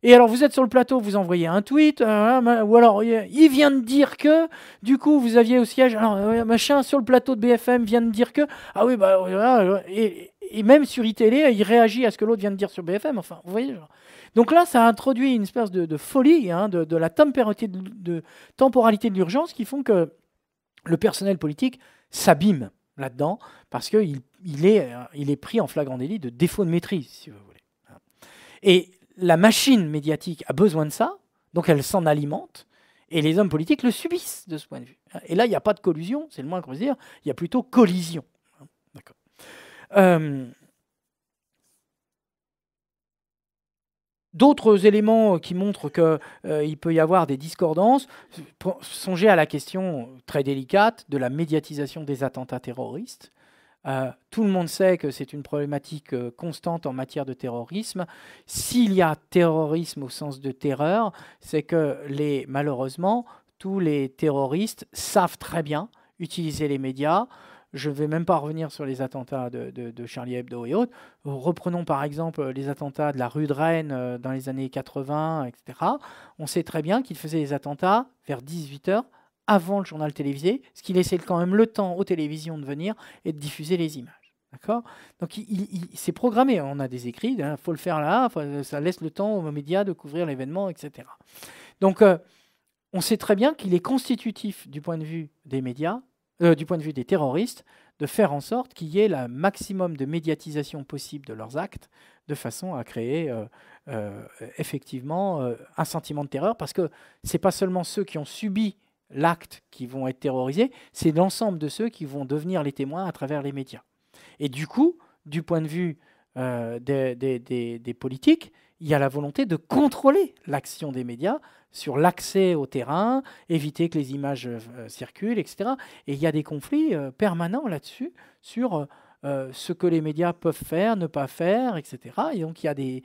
Et alors, vous êtes sur le plateau, vous envoyez un tweet, ou alors, il vient de dire que, du coup, vous aviez au siège, alors, machin, sur le plateau de BFM vient de dire que, ah oui, bah, voilà, et même sur iTélé, il réagit à ce que l'autre vient de dire sur BFM, enfin, vous voyez. Genre. Donc là, ça a introduit une espèce de folie, hein, de la temporalité de l'urgence qui font que le personnel politique s'abîme là-dedans, parce qu'il est pris en flagrant délit de défaut de maîtrise, si vous voulez. Et la machine médiatique a besoin de ça, donc elle s'en alimente, et les hommes politiques le subissent de ce point de vue. Et là, il n'y a pas de collusion, c'est le moins qu'on puisse dire, il y a plutôt collision. D'accord. D'autres éléments qui montrent qu'il peut y avoir des discordances, songez à la question très délicate de la médiatisation des attentats terroristes. Tout le monde sait que c'est une problématique constante en matière de terrorisme. S'il y a terrorisme au sens de terreur, c'est que malheureusement, tous les terroristes savent très bien utiliser les médias. Je ne vais même pas revenir sur les attentats de Charlie Hebdo et autres. Reprenons par exemple les attentats de la rue de Rennes dans les années 80, etc. On sait très bien qu'ils faisaient des attentats vers 18h avant le journal télévisé, ce qui laissait quand même le temps aux télévisions de venir et de diffuser les images. D'accord ? Donc c'est programmé, on a des écrits, il faut le faire là, ça laisse le temps aux médias de couvrir l'événement, etc. Donc on sait très bien qu'il est constitutif du point de vue des médias, du point de vue des terroristes, de faire en sorte qu'il y ait le maximum de médiatisation possible de leurs actes, de façon à créer effectivement un sentiment de terreur, parce que ce n'est pas seulement ceux qui ont subi l'acte qui vont être terrorisés, c'est l'ensemble de ceux qui vont devenir les témoins à travers les médias. Et du coup, du point de vue des politiques, il y a la volonté de contrôler l'action des médias sur l'accès au terrain, éviter que les images circulent, etc. Et il y a des conflits permanents là-dessus, sur ce que les médias peuvent faire, ne pas faire, etc. Et donc il y a des...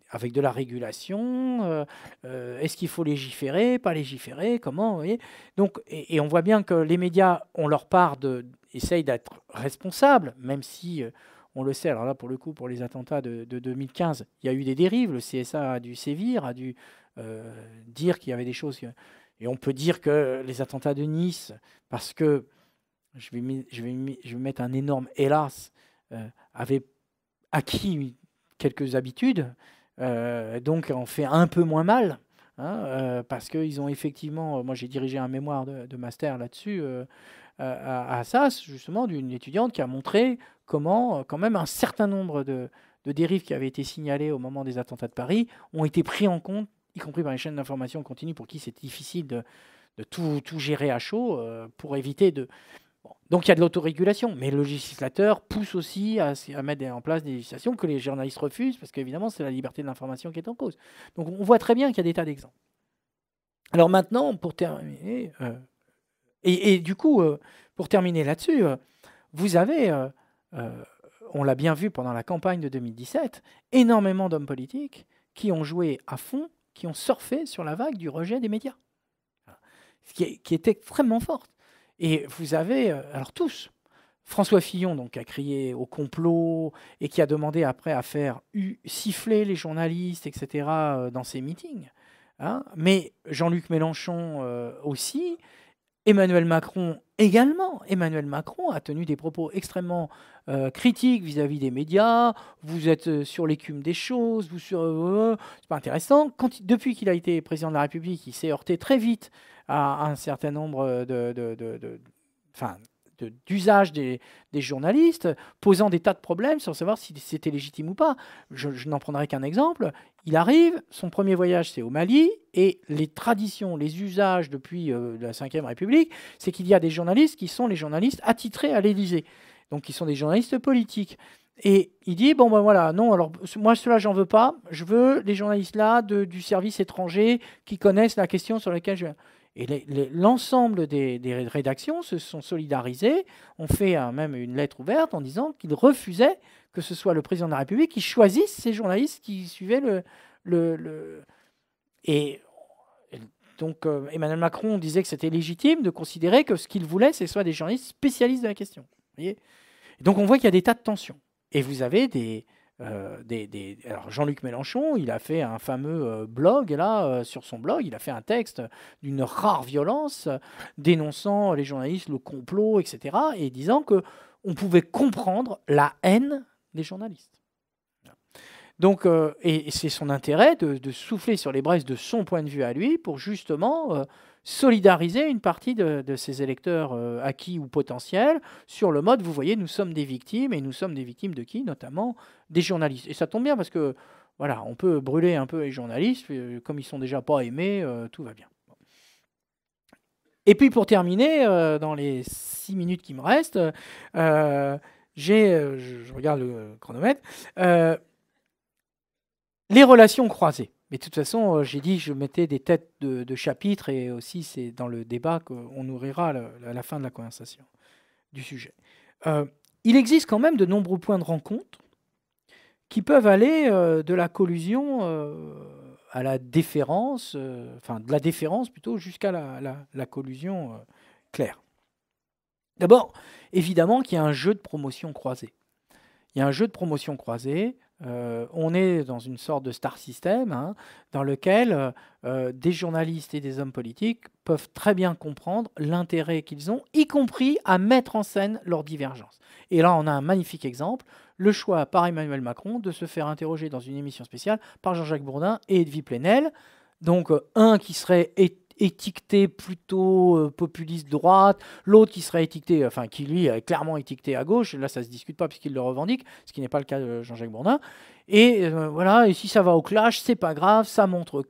avec de la régulation, est-ce qu'il faut légiférer, pas légiférer, comment, vous voyez. Donc, et on voit bien que les médias ont leur part essayent d'être responsables, même si, on le sait, alors là pour le coup, pour les attentats de 2015, il y a eu des dérives, le CSA a dû sévir, a dû dire qu'il y avait des choses, et on peut dire que les attentats de Nice, parce que, je vais mettre un énorme hélas, avaient acquis quelques habitudes, donc on fait un peu moins mal, parce qu'ils ont effectivement... Moi, j'ai dirigé un mémoire de master là-dessus, à Assas, justement, d'une étudiante qui a montré comment, quand même, un certain nombre de dérives qui avaient été signalées au moment des attentats de Paris ont été pris en compte, y compris par les chaînes d'information continue, pour qui c'est difficile de tout gérer à chaud, pour éviter de... Bon. Donc il y a de l'autorégulation, mais le législateur pousse aussi à mettre en place des législations que les journalistes refusent, parce qu'évidemment, c'est la liberté de l'information qui est en cause. Donc on voit très bien qu'il y a des tas d'exemples. Alors maintenant, pour terminer... Et du coup, pour terminer là-dessus, vous avez, on l'a bien vu pendant la campagne de 2017, énormément d'hommes politiques qui ont joué à fond, qui ont surfé sur la vague du rejet des médias, qui était extrêmement forte. Et vous avez, alors tous, François Fillon, donc, qui a crié au complot et qui a demandé après à faire siffler les journalistes, etc., dans ses meetings. Mais Jean-Luc Mélenchon aussi... Emmanuel Macron également. Emmanuel Macron a tenu des propos extrêmement critiques vis-à-vis des médias. Vous êtes sur l'écume des choses, c'est pas intéressant. Depuis qu'il a été président de la République, il s'est heurté très vite à un certain nombre d'usages des journalistes, posant des tas de problèmes sans savoir si c'était légitime ou pas. Je n'en prendrai qu'un exemple. Il arrive, son premier voyage, c'est au Mali, et les traditions, les usages depuis la Ve République, c'est qu'il y a des journalistes qui sont les journalistes attitrés à l'Élysée, donc qui sont des journalistes politiques. Et il dit, bon ben voilà, non, alors moi cela j'en veux pas, je veux les journalistes là du service étranger qui connaissent la question sur laquelle je... Et l'ensemble des rédactions se sont solidarisées, ont fait même une lettre ouverte en disant qu'ils refusaient que ce soit le président de la République qui choisisse ces journalistes qui suivaient Et donc Emmanuel Macron disait que c'était légitime de considérer que ce qu'il voulait, ce soit des journalistes spécialistes de la question. Vous voyez ? Et donc on voit qu'il y a des tas de tensions. Et vous avez alors Jean-Luc Mélenchon, il a fait un fameux blog, là, sur son blog, il a fait un texte d'une rare violence, dénonçant les journalistes, le complot, etc., et disant qu'on pouvait comprendre la haine des journalistes. Donc, et c'est son intérêt de souffler sur les braises de son point de vue à lui pour justement solidariser une partie de ses électeurs acquis ou potentiels sur le mode, vous voyez, nous sommes des victimes, et nous sommes des victimes de qui ? Notamment des journalistes. Et ça tombe bien parce que, voilà, on peut brûler un peu les journalistes, comme ils sont déjà pas aimés, tout va bien. Et puis pour terminer, dans les 6 minutes qui me restent, je regarde le chronomètre, les relations croisées. Mais de toute façon, j'ai dit que je mettais des têtes de chapitres, et aussi c'est dans le débat qu'on nourrira à la fin de la conversation du sujet. Il existe quand même de nombreux points de rencontre qui peuvent aller de la collusion à la déférence, de la déférence plutôt, jusqu'à la collusion claire. D'abord, évidemment qu'il y a un jeu de promotion croisée. Il y a un jeu de promotion croisée. On est dans une sorte de star system, dans lequel des journalistes et des hommes politiques peuvent très bien comprendre l'intérêt qu'ils ont, y compris à mettre en scène leurs divergences. Et là, on a un magnifique exemple, le choix par Emmanuel Macron de se faire interroger dans une émission spéciale par Jean-Jacques Bourdin et Edwy Plenel, donc un qui serait étiqueté plutôt populiste droite, l'autre qui serait étiqueté, qui lui est clairement étiqueté à gauche, là ça se discute pas puisqu'il le revendique, ce qui n'est pas le cas de Jean-Jacques Bourdin. Et voilà, et si ça va au clash, c'est pas grave, ça montre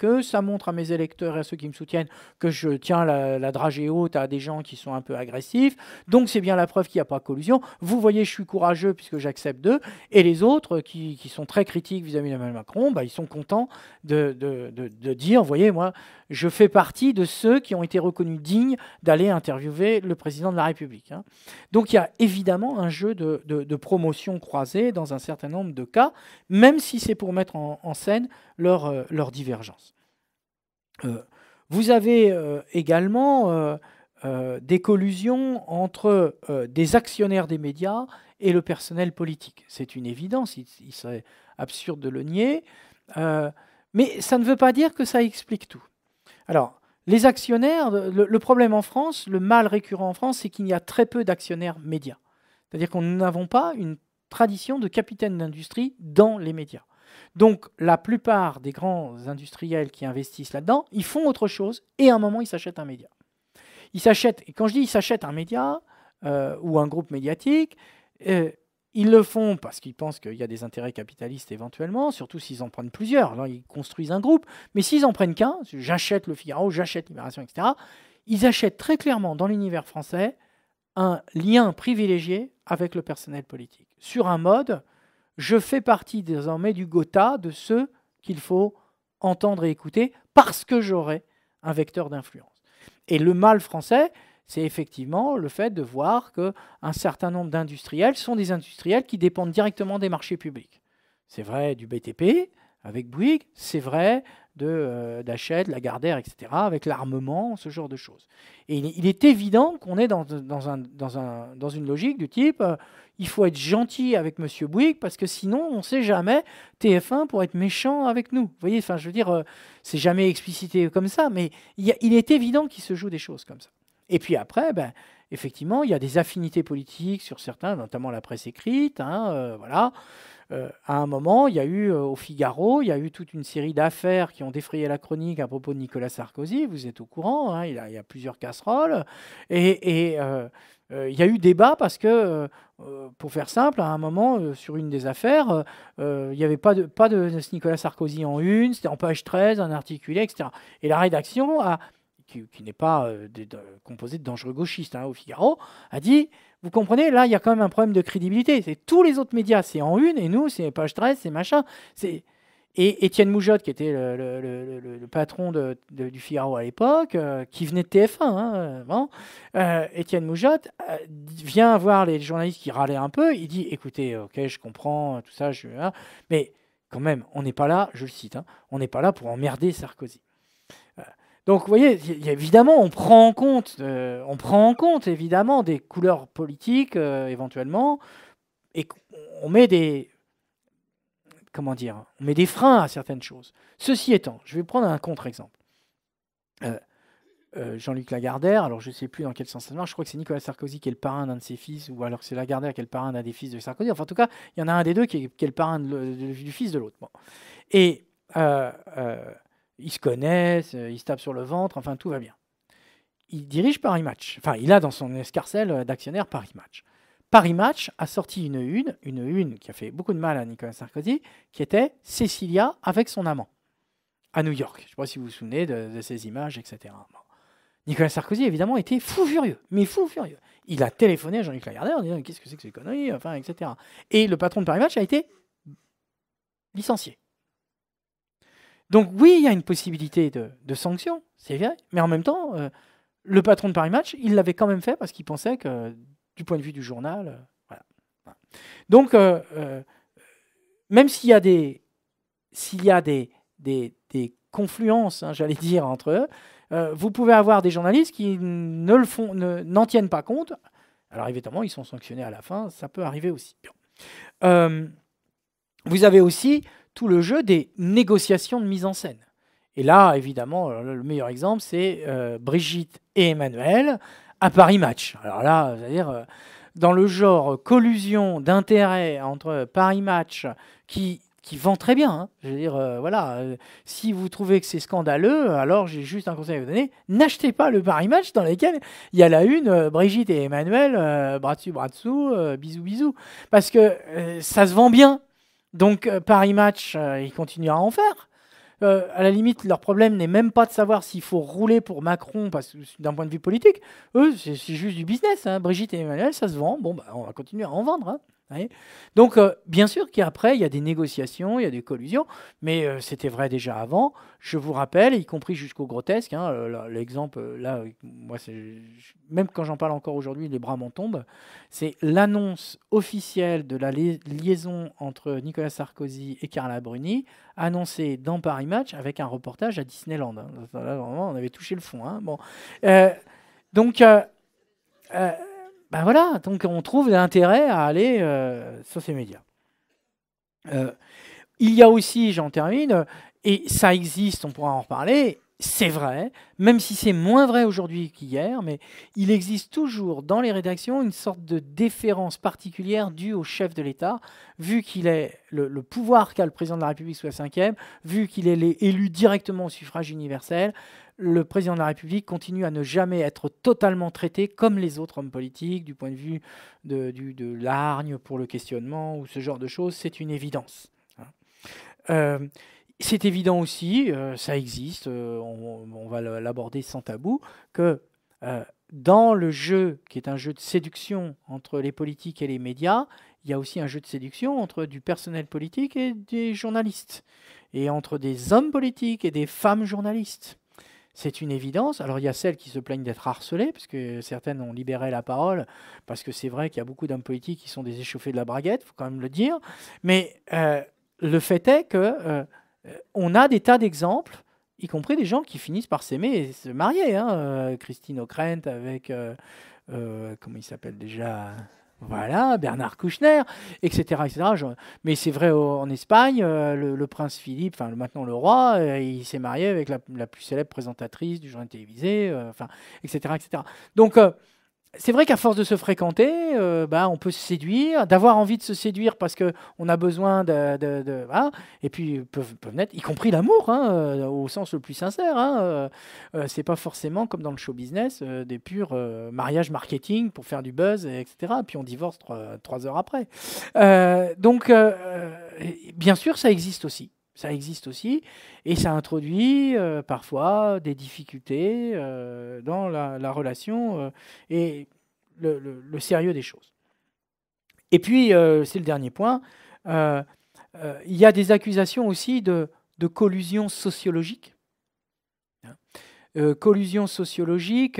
à mes électeurs et à ceux qui me soutiennent que je tiens la dragée haute à des gens qui sont un peu agressifs, donc c'est bien la preuve qu'il n'y a pas de collusion. Vous voyez, je suis courageux puisque j'accepte d'eux, et les autres qui sont très critiques vis-à-vis d'Emmanuel Macron, ils sont contents de dire, vous voyez, moi, je fais partie de ceux qui ont été reconnus dignes d'aller interviewer le président de la République. Donc il y a évidemment un jeu de promotion croisée dans un certain nombre de cas, même si c'est pour mettre en scène leur divergence. Vous avez également des collusions entre des actionnaires des médias et le personnel politique. C'est une évidence, il serait absurde de le nier, mais ça ne veut pas dire que ça explique tout. Alors, les actionnaires, le problème en France, le mal récurrent en France, c'est qu'il y a très peu d'actionnaires médias. C'est-à-dire qu'on n'avons pas une tradition de capitaine d'industrie dans les médias. Donc la plupart des grands industriels qui investissent là-dedans, ils font autre chose et à un moment ils s'achètent un média. Ils s'achètent, et quand je dis ils s'achètent un média ou un groupe médiatique, ils le font parce qu'ils pensent qu'il y a des intérêts capitalistes éventuellement, surtout s'ils en prennent plusieurs. Là, ils construisent un groupe. Mais s'ils en prennent qu'un, j'achète Le Figaro, j'achète Libération, etc., ils achètent très clairement dans l'univers français un lien privilégié avec le personnel politique. Sur un mode, je fais partie désormais du Gotha de ceux qu'il faut entendre et écouter parce que j'aurai un vecteur d'influence. Et le mal français, c'est effectivement le fait de voir qu'un certain nombre d'industriels sont des industriels qui dépendent directement des marchés publics. C'est vrai du BTP avec Bouygues, c'est vrai d'Hachette, Lagardère, etc., avec l'armement, ce genre de choses. Et il est évident qu'on est dans une logique du type il faut être gentil avec M. Bouygues parce que sinon, on ne sait jamais, TF1 pourrait être méchant avec nous. Vous voyez, enfin, je veux dire, c'est jamais explicité comme ça, mais il est évident qu'il se joue des choses comme ça. Et puis après, effectivement, il y a des affinités politiques sur certains, notamment la presse écrite. Voilà. À un moment, il y a eu au Figaro, il y a eu toute une série d'affaires qui ont défrayé la chronique à propos de Nicolas Sarkozy. Vous êtes au courant, hein, il y a plusieurs casseroles. Et il y a eu débat parce que, pour faire simple, à un moment, sur une des affaires, il n'y avait pas de Nicolas Sarkozy en une, c'était en page 13, un articulé, etc. Et la rédaction qui n'est pas composé de dangereux gauchistes au Figaro, a dit, vous comprenez, là, il y a quand même un problème de crédibilité. C'est tous les autres médias, c'est en une, et nous, c'est page 13, c'est machin. Et Étienne Moujotte, qui était le patron du Figaro à l'époque, qui venait de TF1, Étienne Moujotte vient voir les journalistes qui râlaient un peu, il dit, écoutez, ok, je comprends, tout ça, mais quand même, on n'est pas là, je le cite, on n'est pas là pour emmerder Sarkozy. Donc, vous voyez, évidemment, on prend en compte évidemment des couleurs politiques éventuellement, et on met des freins à certaines choses. Ceci étant, je vais prendre un contre-exemple. Jean-Luc Lagardère, alors je ne sais plus dans quel sens ça marche, je crois que c'est Nicolas Sarkozy qui est le parrain d'un de ses fils, ou alors c'est Lagardère qui est le parrain d'un des fils de Sarkozy. Enfin, en tout cas, il y en a un des deux qui est le parrain du fils de l'autre. Bon. Et ils se connaissent, ils se tapent sur le ventre, enfin tout va bien. Il dirige Paris Match. Enfin, il a dans son escarcelle d'actionnaire Paris Match. Paris Match a sorti une une qui a fait beaucoup de mal à Nicolas Sarkozy, qui était Cécilia avec son amant, à New York. Je ne sais pas si vous vous souvenez de ces images, etc. Bon. Nicolas Sarkozy, évidemment, était fou furieux, mais fou furieux. Il a téléphoné à Jean-Luc Lagardère en disant « Qu'est-ce que c'est que ces conneries ?» enfin, etc. Et le patron de Paris Match a été licencié. Donc oui, il y a une possibilité de sanction, c'est vrai, mais en même temps, le patron de Paris Match, il l'avait quand même fait parce qu'il pensait que, du point de vue du journal, voilà. Donc, même s'il y a des confluences, j'allais dire, entre eux, vous pouvez avoir des journalistes qui n'en tiennent pas compte. Alors évidemment, ils sont sanctionnés à la fin, ça peut arriver aussi. Vous avez aussi tout le jeu des négociations de mise en scène. Et là, évidemment, le meilleur exemple, c'est Brigitte et Emmanuel à Paris Match. Alors là, c'est-à-dire, dans le genre collusion d'intérêts entre Paris Match, qui vend très bien, je veux dire, voilà, si vous trouvez que c'est scandaleux, alors j'ai juste un conseil à vous donner, n'achetez pas le Paris Match dans lequel il y a la une, Brigitte et Emmanuel, bras dessous, bisous, bisous, parce que ça se vend bien. Donc Paris Match, ils continuent à en faire. À la limite, leur problème n'est même pas de savoir s'il faut rouler pour Macron, parce que d'un point de vue politique, eux, c'est juste du business. Brigitte et Emmanuel, ça se vend. Bon, on va continuer à en vendre. Donc, bien sûr qu'après, il y a des négociations, il y a des collusions, mais c'était vrai déjà avant. Je vous rappelle, y compris jusqu'au grotesque, l'exemple, là, moi, même quand j'en parle encore aujourd'hui, les bras m'en tombent, c'est l'annonce officielle de la liaison entre Nicolas Sarkozy et Carla Bruni, annoncée dans Paris Match avec un reportage à Disneyland. Là, vraiment, on avait touché le fond. Bon. Donc... voilà, donc on trouve l'intérêt à aller sur ces médias. Il y a aussi, j'en termine, et ça existe, on pourra en reparler, c'est vrai, même si c'est moins vrai aujourd'hui qu'hier, mais il existe toujours dans les rédactions une sorte de déférence particulière due au chef de l'État, vu qu'il est le pouvoir qu'a le président de la République sous la Ve, vu qu'il est élu directement au suffrage universel. Le président de la République continue à ne jamais être totalement traité comme les autres hommes politiques, du point de vue de l'hargne pour le questionnement ou ce genre de choses, c'est une évidence. C'est évident aussi, ça existe, on va l'aborder sans tabou, que dans le jeu, qui est un jeu de séduction entre les politiques et les médias, il y a aussi un jeu de séduction entre du personnel politique et des journalistes, et entre des hommes politiques et des femmes journalistes. C'est une évidence. Alors il y a celles qui se plaignent d'être harcelées, parce que certaines ont libéré la parole, parce que c'est vrai qu'il y a beaucoup d'hommes politiques qui sont des échauffés de la braguette, il faut quand même le dire, mais le fait est que on a des tas d'exemples, y compris des gens qui finissent par s'aimer et se marier. Christine Ockrent avec, comment il s'appelle déjà, voilà, Bernard Kouchner, etc. etc. Mais c'est vrai en Espagne, le prince Philippe, enfin maintenant le roi, il s'est marié avec la plus célèbre présentatrice du journal télévisé, etc., etc. Donc, c'est vrai qu'à force de se fréquenter, on peut se séduire, d'avoir envie de se séduire parce qu'on a besoin voilà. Et puis peuvent naître, y compris l'amour, au sens le plus sincère. C'est pas forcément comme dans le show business, des purs mariages marketing pour faire du buzz, etc. Puis on divorce 3 heures après. Donc, bien sûr, ça existe aussi. Ça existe aussi, et ça introduit parfois des difficultés dans la relation et le sérieux des choses. Et puis, c'est le dernier point, il y a des accusations aussi de collusion sociologique. Collusion sociologique,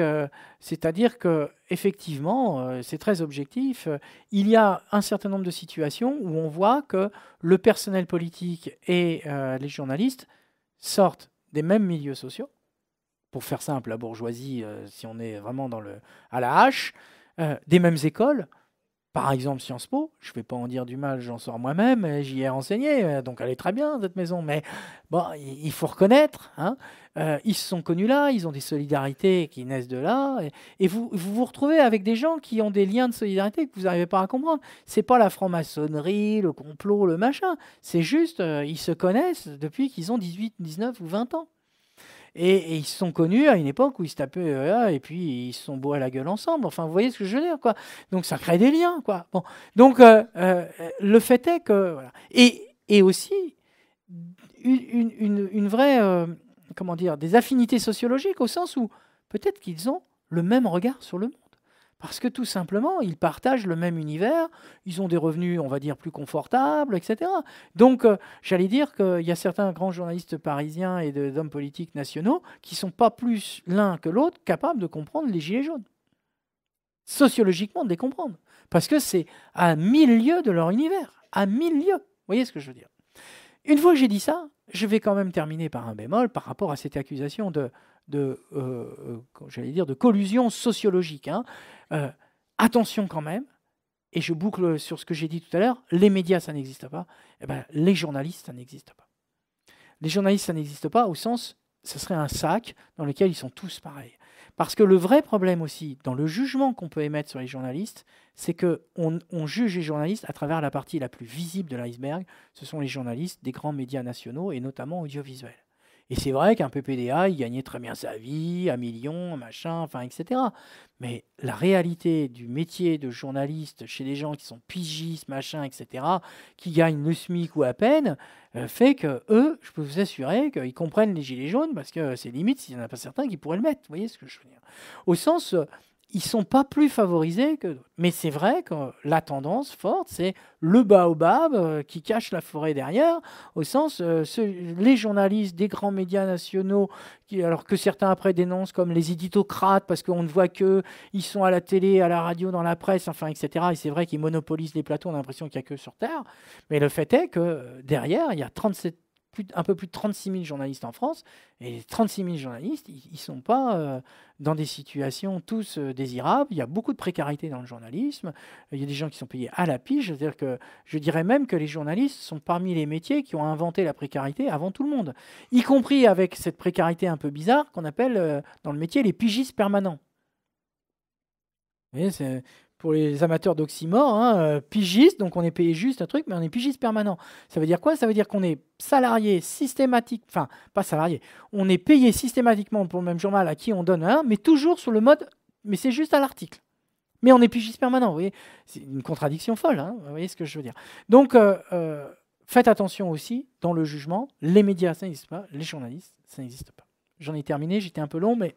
c'est-à-dire que effectivement, c'est très objectif, il y a un certain nombre de situations où on voit que le personnel politique et les journalistes sortent des mêmes milieux sociaux. Pour faire simple, la bourgeoisie, si on est vraiment à la hache, des mêmes écoles. Par exemple, Sciences Po, je ne vais pas en dire du mal, j'en sors moi-même, j'y ai renseigné, donc elle est très bien, cette maison. Mais bon, il faut reconnaître, ils se sont connus là, ils ont des solidarités qui naissent de là, et vous retrouvez avec des gens qui ont des liens de solidarité que vous n'arrivez pas à comprendre. C'est pas la franc-maçonnerie, le complot, le machin, c'est juste, ils se connaissent depuis qu'ils ont 18, 19 ou 20 ans. Et ils se sont connus à une époque où ils se tapaient, et puis ils se sont bourrés la gueule ensemble. Enfin, vous voyez ce que je veux dire, quoi. Donc ça crée des liens, quoi. Bon. Donc le fait est que... Voilà. Et aussi, une vraie... comment dire, des affinités sociologiques, au sens où peut-être qu'ils ont le même regard sur le monde. Parce que tout simplement, ils partagent le même univers, ils ont des revenus, on va dire, plus confortables, etc. Donc, j'allais dire qu'il y a certains grands journalistes parisiens et d'hommes politiques nationaux qui ne sont pas plus l'un que l'autre capables de comprendre les Gilets jaunes. Sociologiquement, de les comprendre. Parce que c'est à 1000 lieues de leur univers. À 1000 lieues. Vous voyez ce que je veux dire? Une fois que j'ai dit ça, je vais quand même terminer par un bémol par rapport à cette accusation j'allais dire, de collusion sociologique. Attention quand même, et je boucle sur ce que j'ai dit tout à l'heure, les médias, ça n'existe pas, les journalistes, ça n'existe pas. Les journalistes, ça n'existe pas au sens, ce serait un sac dans lequel ils sont tous pareils. Parce que le vrai problème aussi, dans le jugement qu'on peut émettre sur les journalistes, c'est qu'on juge les journalistes à travers la partie la plus visible de l'iceberg, ce sont les journalistes des grands médias nationaux et notamment audiovisuels. Et c'est vrai qu'un PPDA, il gagnait très bien sa vie, à millions, machin, enfin, etc. Mais la réalité du métier de journaliste chez des gens qui sont pigistes, machin, etc., qui gagnent le SMIC ou à peine, fait que eux, je peux vous assurer qu'ils comprennent les gilets jaunes, parce que c'est limite s'il n'y en a pas certains qui pourraient le mettre. Vous voyez ce que je veux dire? Au sens... ils ne sont pas plus favorisés que d'autres. Mais c'est vrai que la tendance forte, c'est le baobab qui cache la forêt derrière, au sens, les journalistes des grands médias nationaux, alors que certains après dénoncent comme les éditocrates, parce qu'on ne voit qu'eux, ils sont à la télé, à la radio, dans la presse, enfin, etc. Et c'est vrai qu'ils monopolisent les plateaux, on a l'impression qu'il n'y a que sur Terre. Mais le fait est que derrière, il y a 37 un peu plus de 36 000 journalistes en France, et les 36 000 journalistes, ils ne sont pas dans des situations tous désirables. Il y a beaucoup de précarité dans le journalisme. Il y a des gens qui sont payés à la pige. C'est-à-dire que je dirais même que les journalistes sont parmi les métiers qui ont inventé la précarité avant tout le monde, y compris avec cette précarité un peu bizarre qu'on appelle dans le métier les pigistes permanents. Vous voyez, c'est pour les amateurs d'oxymore, hein, pigiste, donc on est payé juste un truc, mais on est pigiste permanent. Ça veut dire quoi? Ça veut dire qu'on est salarié systématique, enfin, pas salarié, on est payé systématiquement pour le même journal à qui on donne un, mais toujours sur le mode, mais c'est juste à l'article. Mais on est pigiste permanent, vous voyez? C'est une contradiction folle, hein, vous voyez ce que je veux dire? Donc, faites attention aussi, dans le jugement, les médias, ça n'existe pas, les journalistes, ça n'existe pas. J'en ai terminé, j'étais un peu long, mais...